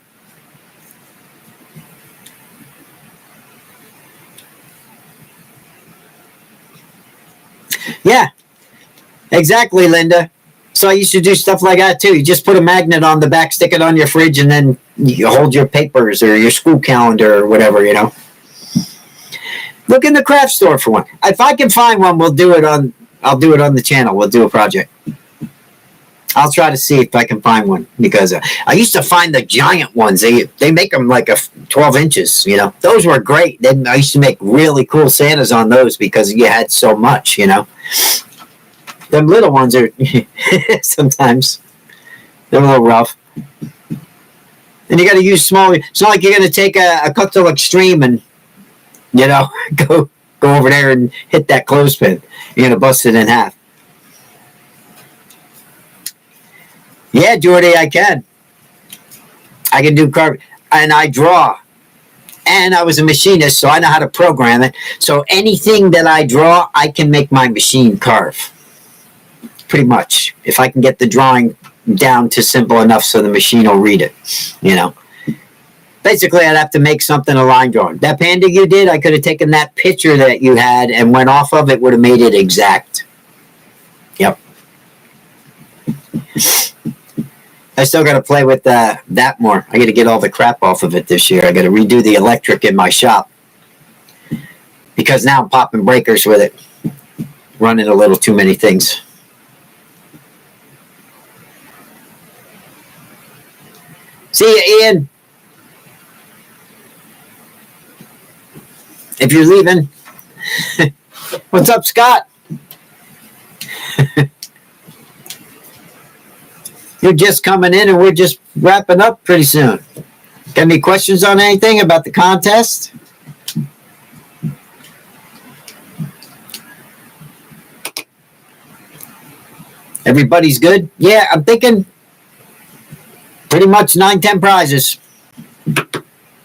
Yeah, exactly, Linda. So I used to do stuff like that, too. You just put a magnet on the back, stick it on your fridge, and then you hold your papers or your school calendar or whatever, Look in the craft store for one. If I can find one, I'll do it on the channel. We'll do a project. I'll try to see if I can find one, because I used to find the giant ones. They make them like 12 inches, Those were great. Then I used to make really cool Santas on those because you had so much, Them little ones are sometimes they're a little rough. And you got to use small. It's not like you're going to take a Cutzel Extreme and, go over there and hit that clothespin. You're going to bust it in half. Yeah, Jordy, I can. I can do carving. And I draw. And I was a machinist, so I know how to program it. So anything that I draw, I can make my machine carve. Pretty much. If I can get the drawing down to simple enough so the machine will read it. Basically, I'd have to make something a line drawing. That panda you did, I could have taken that picture that you had and went off of it, would have made it exact. Yep. I still got to play with that more. I got to get all the crap off of it this year. I got to redo the electric in my shop because now I'm popping breakers with it, running a little too many things. See you, Ian. If you're leaving. What's up, Scott? You're just coming in and we're just wrapping up pretty soon. Got any questions on anything about the contest? Everybody's good? Yeah, I'm thinking pretty much 9-10 prizes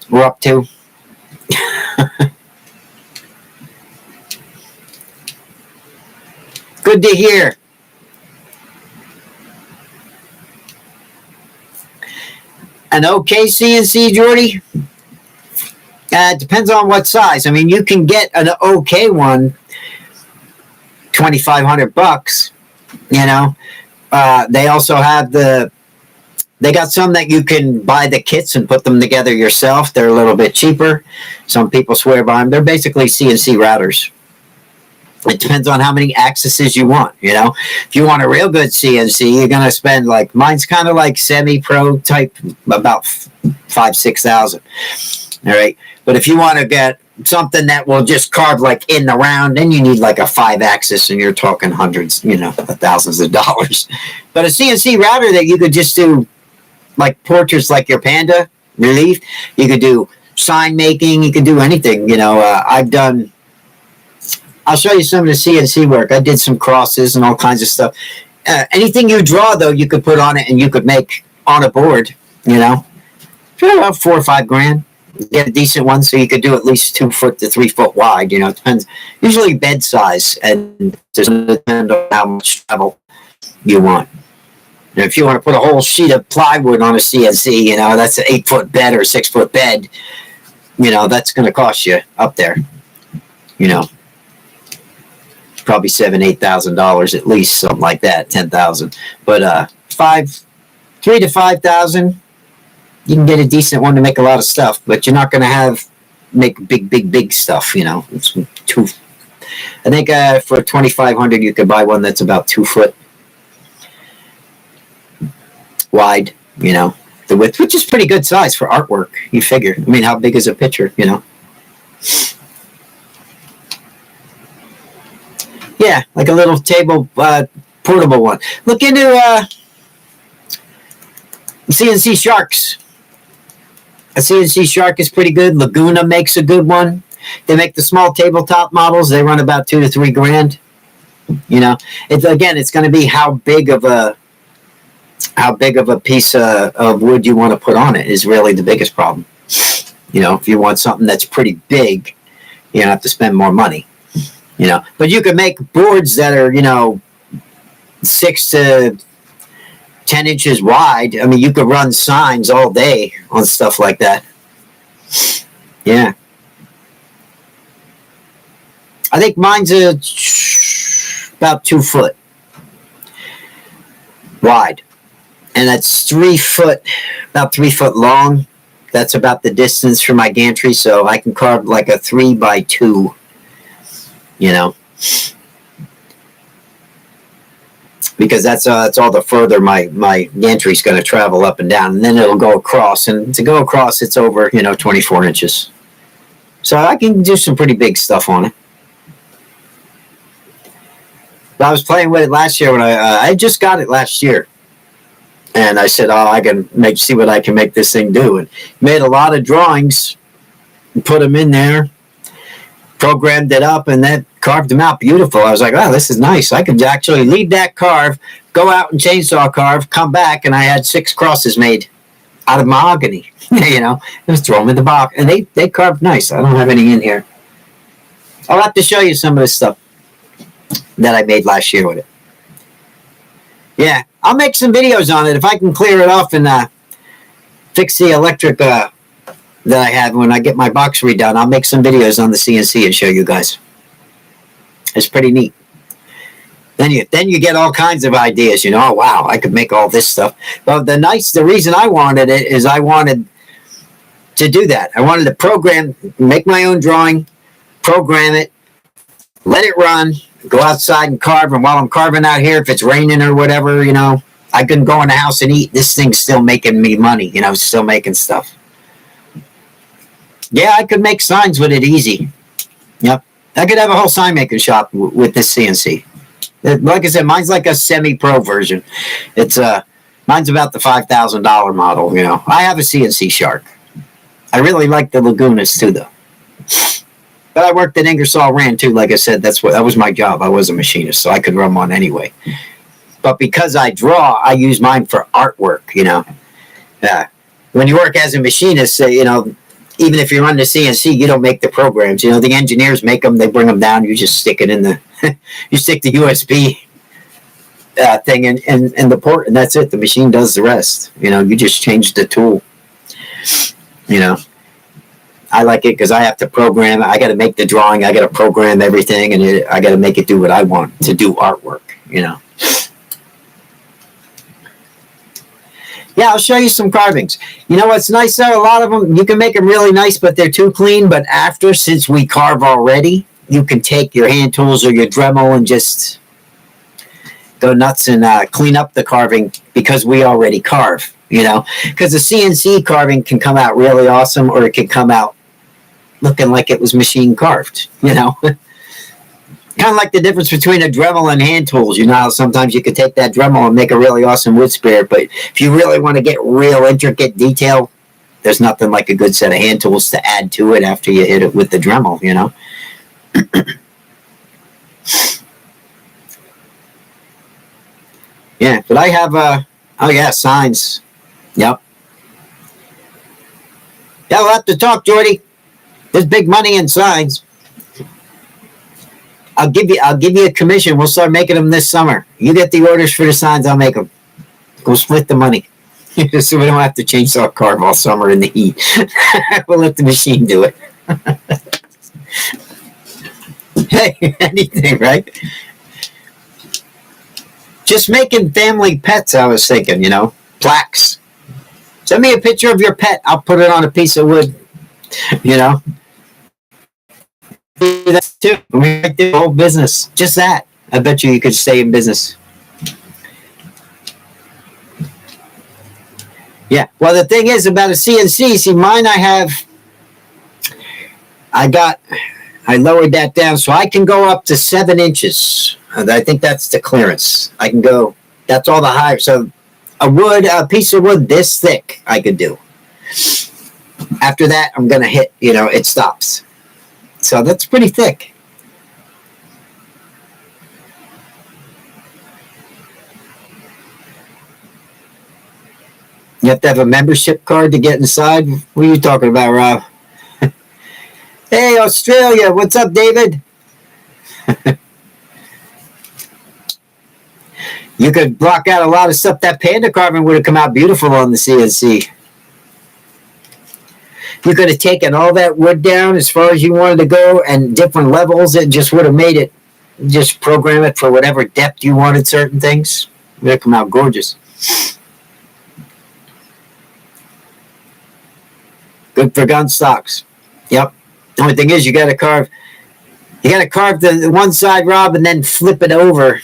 we're up to. Good to hear. An okay CNC, Jordy? It depends on what size. I mean, you can get an okay one, $2,500. You know, they also have they got some that you can buy the kits and put them together yourself. They're a little bit cheaper. Some people swear by them. They're basically CNC routers. It depends on how many axes you want, you know. If you want a real good CNC, you're going to spend like, mine's kind of like semi-pro type, about 5,000-6,000. All right. But if you want to get something that will just carve like in the round, then you need like a 5-axis, and you're talking hundreds, you know, thousands of dollars. But a CNC router that you could just do like portraits like your panda relief, you could do sign making, you could do anything, you know. I'll show you some of the CNC work. I did some crosses and all kinds of stuff. Anything you draw, though, you could put on it and you could make on a board, you know. For about $4 or $5 get a decent one, so you could do at least 2 foot to 3 foot wide, you know. It depends. Usually bed size, and it doesn't depend on how much travel you want. And if you want to put a whole sheet of plywood on a CNC, you know, that's an 8-foot bed or 6-foot bed, you know, that's going to cost you up there, you know. Probably $7,000-8,000 at least, something like that, 10,000. But $3,000 to $5,000, you can get a decent one to make a lot of stuff. But you're not going to make big stuff. You know, it's too. I think for $2,500 you could buy one that's about 2 foot wide. You know, the width, which is pretty good size for artwork. You figure. I mean, how big is a picture? You know. Yeah, like a little table, portable one. Look into CNC Sharks. A CNC Shark is pretty good. Laguna makes a good one. They make the small tabletop models. They run about $2,000 to $3,000. You know, it's going to be how big of a piece of wood you want to put on it is really the biggest problem. You know, if you want something that's pretty big, you have to spend more money. You know, but you can make boards that are, you know, 6 to 10 inches wide. I mean, you could run signs all day on stuff like that. Yeah. I think mine's about 2 foot wide. And that's 3 foot, about 3 foot long. That's about the distance for my gantry. So I can carve like a 3x2. You know, because that's all the further my gantry's going to travel up and down, and then it'll go across. And to go across, it's over, you know, 24 inches. So I can do some pretty big stuff on it. But I was playing with it last year when I just got it last year, and I said, I can see what I can make this thing do, and made a lot of drawings, and put them in there. Programmed it up, and that carved them out beautiful. I was like, oh, this is nice. I could actually leave that carve, go out and chainsaw carve, come back, and I had 6 crosses made out of mahogany. You know, just throw them in the box. And they carved nice. I don't have any in here. I'll have to show you some of this stuff that I made last year with it. Yeah, I'll make some videos on it. If I can clear it off and fix the electric that I have when I get my box redone, I'll make some videos on the CNC and show you guys. It's pretty neat. Then you get all kinds of ideas, you know. Oh, wow, I could make all this stuff. But the reason I wanted it is I wanted to do that. I wanted to make my own drawing, program it, let it run, go outside and carve. And while I'm carving out here, if it's raining or whatever, you know, I can go in the house and eat. This thing's still making me money, you know, still making stuff. Yeah, I could make signs with it easy. Yep. I could have a whole sign making shop with this CNC. Like I said, mine's like a semi-pro version. It's mine's about the $5,000 model, you know. I have a CNC Shark. I really like the Lagunas too, though. But I worked at Ingersoll Rand too. Like I said, that was my job. I was a machinist, so I could run one anyway. But because I draw, I use mine for artwork, you know. When you work as a machinist, you know, even if you're on the CNC, you don't make the programs. You know, the engineers make them. They bring them down. You just stick it in the, you stick the USB thing in the port, and that's it. The machine does the rest. You know, you just change the tool. You know, I like it because I have to program. I got to make the drawing. I got to program everything, and I got to make it do what I want to do artwork. Yeah, I'll show you some carvings. You know what's nice though? A lot of them, you can make them really nice, but they're too clean. But after, since we carve already, you can take your hand tools or your Dremel and just go nuts and clean up the carving because we already carve, because the CNC carving can come out really awesome, or it can come out looking like it was machine carved, Kind of like the difference between a Dremel and hand tools. How sometimes you could take that Dremel and make a really awesome wood spirit, but if you really want to get real intricate detail, there's nothing like a good set of hand tools to add to it after you hit it with the Dremel, Yeah, but I have, signs. Yep. Yeah, we'll have to talk, Jordy. There's big money in signs. I'll give you a commission. We'll start making them this summer. You get the orders for the signs, I'll make them. We'll split the money. So we don't have to chainsaw carve all summer in the heat. We'll let the machine do it. Hey, anything, right? Just making family pets, I was thinking, plaques. Send me a picture of your pet. I'll put it on a piece of wood, That too. We make the whole business. Just that. I bet you could stay in business. Yeah. Well, the thing is about a CNC, see, mine I lowered that down so I can go up to 7 inches. I think that's the clearance. I can go, that's all the high. So a piece of wood this thick I could do. After that, I'm going to hit, it stops. So that's pretty thick. You have to have a membership card to get inside. What are you talking about, Rob? Hey, Australia. What's up, David? You could block out a lot of stuff. That panda carving would have come out beautiful on the CNC. You could have taken all that wood down as far as you wanted to go and different levels. It just would have made it, just program it for whatever depth you wanted certain things. It would have come out gorgeous. Good for gun stocks. Yep. The only thing is you got to carve the one side, Rob, and then flip it over.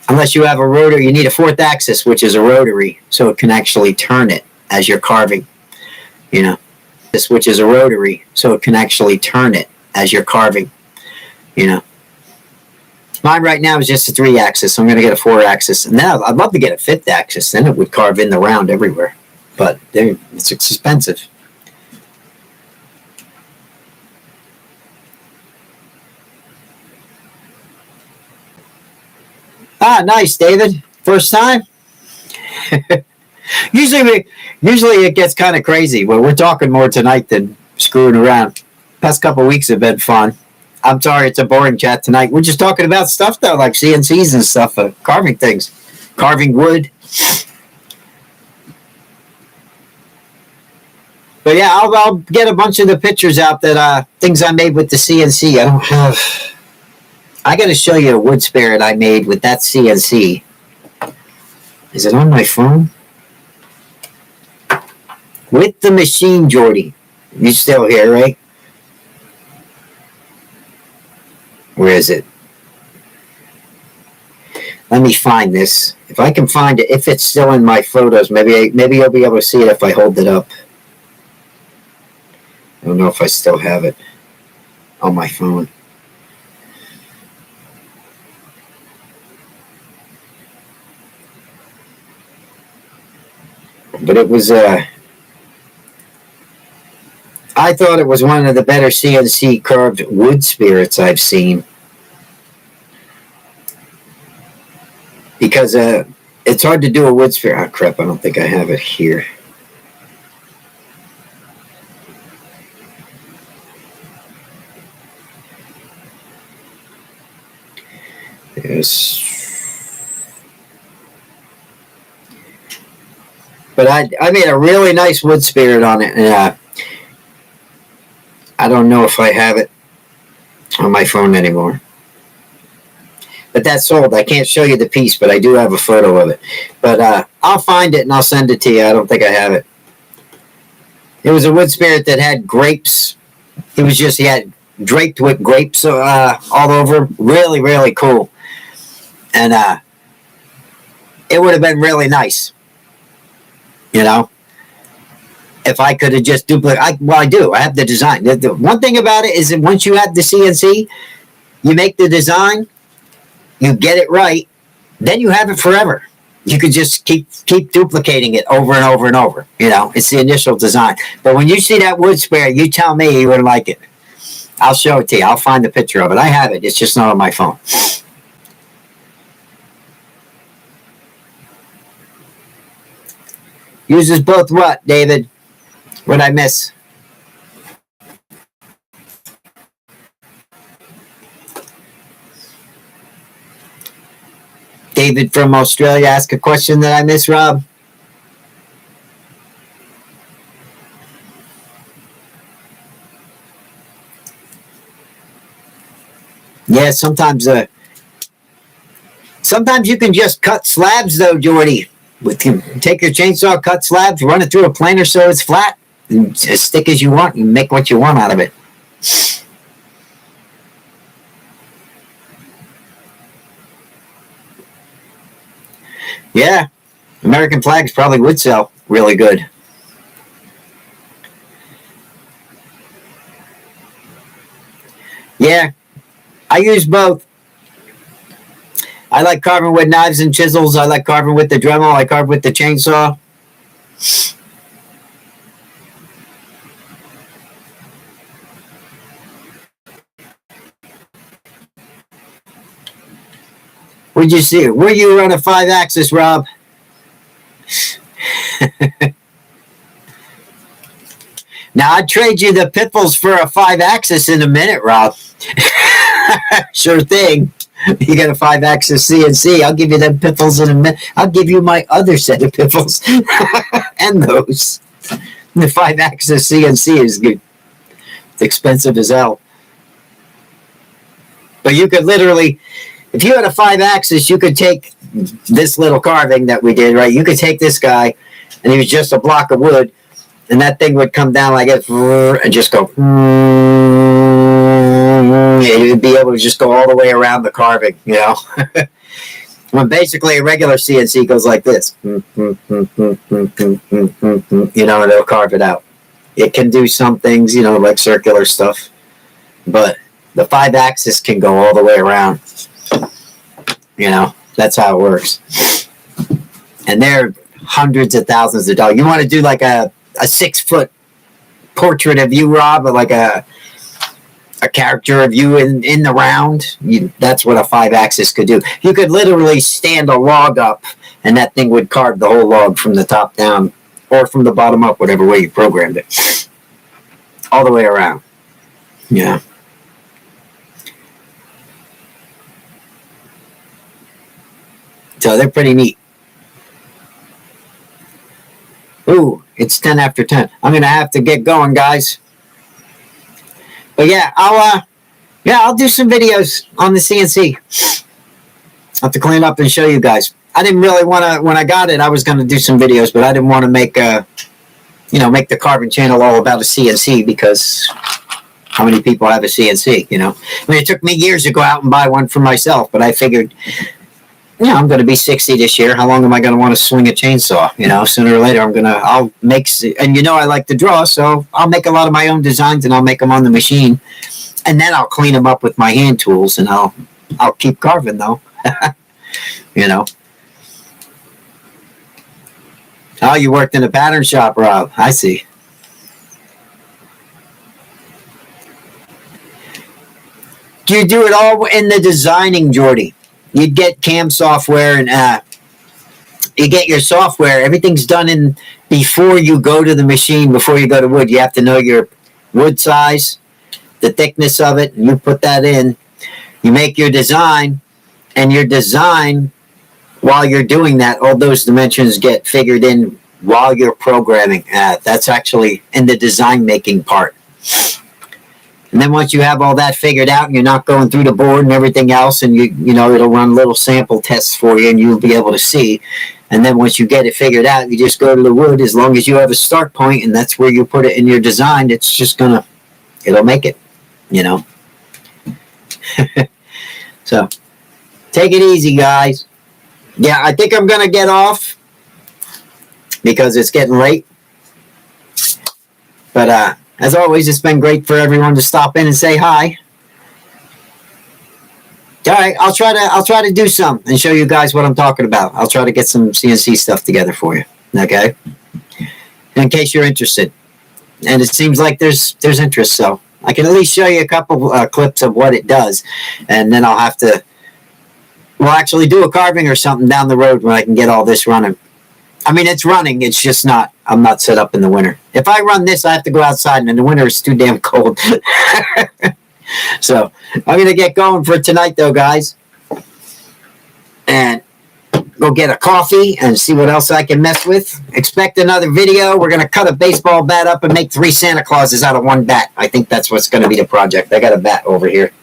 Unless you have a rotor, you need a 4th axis, which is a rotary, so it can actually turn it as you're carving. This, which is a rotary, so it can actually turn it as you're carving. Mine right now is just a 3 axis, so I'm going to get a 4 axis. And then I'd love to get a 5th axis, then it would carve in the round everywhere. But it's expensive. Ah, nice, David. First time? Usually it gets kind of crazy. Well, we're talking more tonight than screwing around. Past couple of weeks have been fun. I'm sorry it's a boring chat tonight. We're just talking about stuff though, like CNCs and stuff, carving things, carving wood. But yeah, I'll get a bunch of the pictures out that things I made with the CNC. I got to show you a wood spirit I made with that CNC. Is it on my phone? With the machine, Jordy. You still here, right? Where is it? Let me find this. If I can find it, if it's still in my photos, maybe you'll be able to see it if I hold it up. I don't know if I still have it on my phone. But it was I thought it was one of the better CNC carved wood spirits I've seen. Because it's hard to do a wood spirit. Oh, crap, I don't think I have it here. Yes. But I made a really nice wood spirit on it. And, I don't know if I have it on my phone anymore. But that's sold. I can't show you the piece, but I do have a photo of it. But I'll find it and I'll send it to you. I don't think I have it. It was a wood spirit that had grapes. He had draped with grapes all over. Really, really cool. And it would have been really nice, you know, if I could have just duplicated. Well, I do. I have the design. The one thing about it is that once you have the CNC, you make the design, you get it right, then you have it forever. You could just keep duplicating it over and over and over. You know, it's the initial design. But when you see that wood spirit, you tell me you wouldn't like it. I'll show it to you. I'll find the picture of it. I have it. It's just not on my phone. Uses both what, David? What'd I miss? David from Australia asked a question that I missed, Rob. Yeah, sometimes you can just cut slabs though, Jordy. Take your chainsaw, cut slabs, run it through a planer so it's flat, and as thick as you want, and make what you want out of it. Yeah, American flags probably would sell really good. Yeah, I use both. I like carving with knives and chisels. I like carving with the Dremel. I carve with the chainsaw. Where'd you see it? Where you run a 5-axis, Rob? Now, I'd trade you the piffles for a 5-axis in a minute, Rob. Sure thing. You got a 5-axis CNC. I'll give you them piffles in a minute. I'll give you my other set of piffles. And those. The 5-axis CNC is good. It's expensive as hell. But you could literally, if you had a 5-axis, you could take this little carving that we did, right? You could take this guy, and he was just a block of wood, and that thing would come down like this and just go. It would be able to just go all the way around the carving, you know. When basically a regular CNC goes like this, you know, and it'll carve it out. It can do some things, you know, like circular stuff, but the 5-axis can go all the way around. You know, that's how it works. And they're hundreds of thousands of dollars. You want to do like a 6-foot portrait of you, Rob, or like a character of you in the round, that's what a 5-axis could do. You could literally stand a log up and that thing would carve the whole log from the top down or from the bottom up, whatever way you programmed it. All the way around. Yeah. So they're pretty neat. Ooh, it's 10 after 10. I'm going to have to get going, guys. But yeah, I'll do some videos on the CNC. I'll have to clean up and show you guys. I didn't really want to, when I got it, I was going to do some videos, but I didn't want to make the carving channel all about a CNC because how many people have a CNC, you know? I mean, it took me years to go out and buy one for myself, but I figured, I'm going to be 60 this year. How long am I going to want to swing a chainsaw? You know, sooner or later, I'll make, and I like to draw, so I'll make a lot of my own designs and I'll make them on the machine. And then I'll clean them up with my hand tools and I'll keep carving though. You know. Oh, you worked in a pattern shop, Rob. I see. Do you do it all in the designing, Jordy? You'd get CAM software and you get your software. Everything's done in before you go to the machine, before you go to wood. You have to know your wood size, the thickness of it, and you put that in. You make your design, and your design, while you're doing that, all those dimensions get figured in while you're programming. That's actually in the design making part. And then once you have all that figured out and you're not going through the board and everything else, and you know, it'll run little sample tests for you and you'll be able to see. And then once you get it figured out, you just go to the wood. As long as you have a start point and that's where you put it in your design, it's just it'll make it, you know. So take it easy, guys. Yeah, I think I'm going to get off because it's getting late. But as always, it's been great for everyone to stop in and say hi. All right, I'll try to do some and show you guys what I'm talking about. I'll try to get some CNC stuff together for you. Okay, in case you're interested. And it seems like there's interest, so I can at least show you a couple clips of what it does, and then I'll have to actually do a carving or something down the road when I can get all this running. I mean, it's running. It's just not. I'm not set up in the winter. If I run this, I have to go outside, and in the winter it's too damn cold. So I'm going to get going for tonight, though, guys. And go get a coffee and see what else I can mess with. Expect another video. We're going to cut a baseball bat up and make 3 Santa Clauses out of 1 bat. I think that's what's going to be the project. I got a bat over here.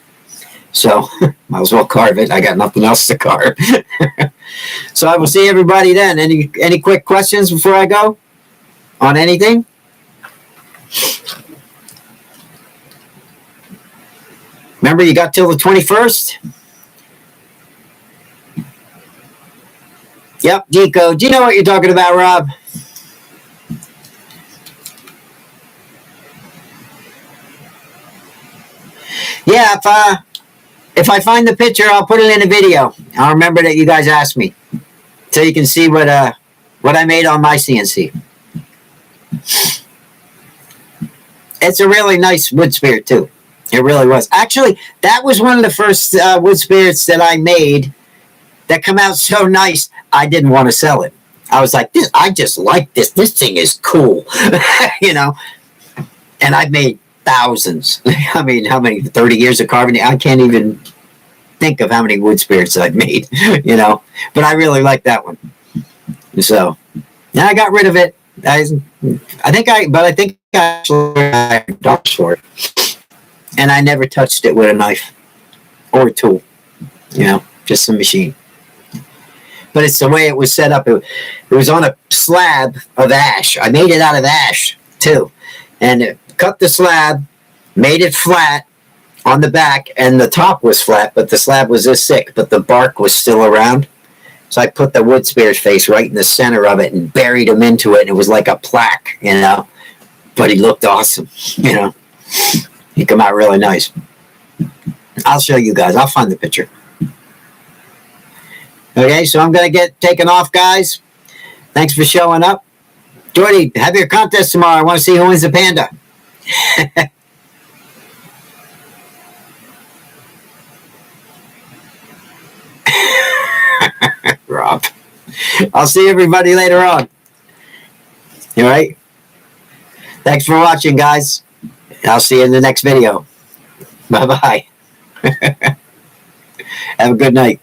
So might as well carve it. I got nothing else to carve. So I will see everybody then. Any quick questions before I go on anything? Remember, you got till the 21st? Yep, decode. Do you know what you're talking about, Rob? Yeah, if I find the picture, I'll put it in a video. I'll remember that you guys asked me, so you can see what I made on my CNC. It's a really nice wood spirit too. It really was. Actually, that was one of the first wood spirits that I made that come out so nice, I didn't want to sell it. I was like, I just like this. This thing is cool, you know. And I've made thousands. I mean, how many? 30 years of carving? I can't even think of how many wood spirits I've made, you know. But I really like that one. So, yeah, I got rid of it. I think I actually dollars for it. And I never touched it with a knife or a tool, you know, just a machine. But it's the way it was set up. It was on a slab of ash. I made it out of ash, too. And it cut the slab, made it flat on the back, and the top was flat, but the slab was this thick, but the bark was still around. So I put the wood spirit face right in the center of it and buried him into it, and it was like a plaque, you know. But he looked awesome, you know. He come out really nice. I'll show you guys. I'll find the picture. Okay, so I'm going to get taken off, guys. Thanks for showing up. Jordy, have your contest tomorrow. I want to see who wins the panda. Rob. I'll see everybody later on. All right? Thanks for watching, guys. I'll see you in the next video. Bye-bye. Have a good night.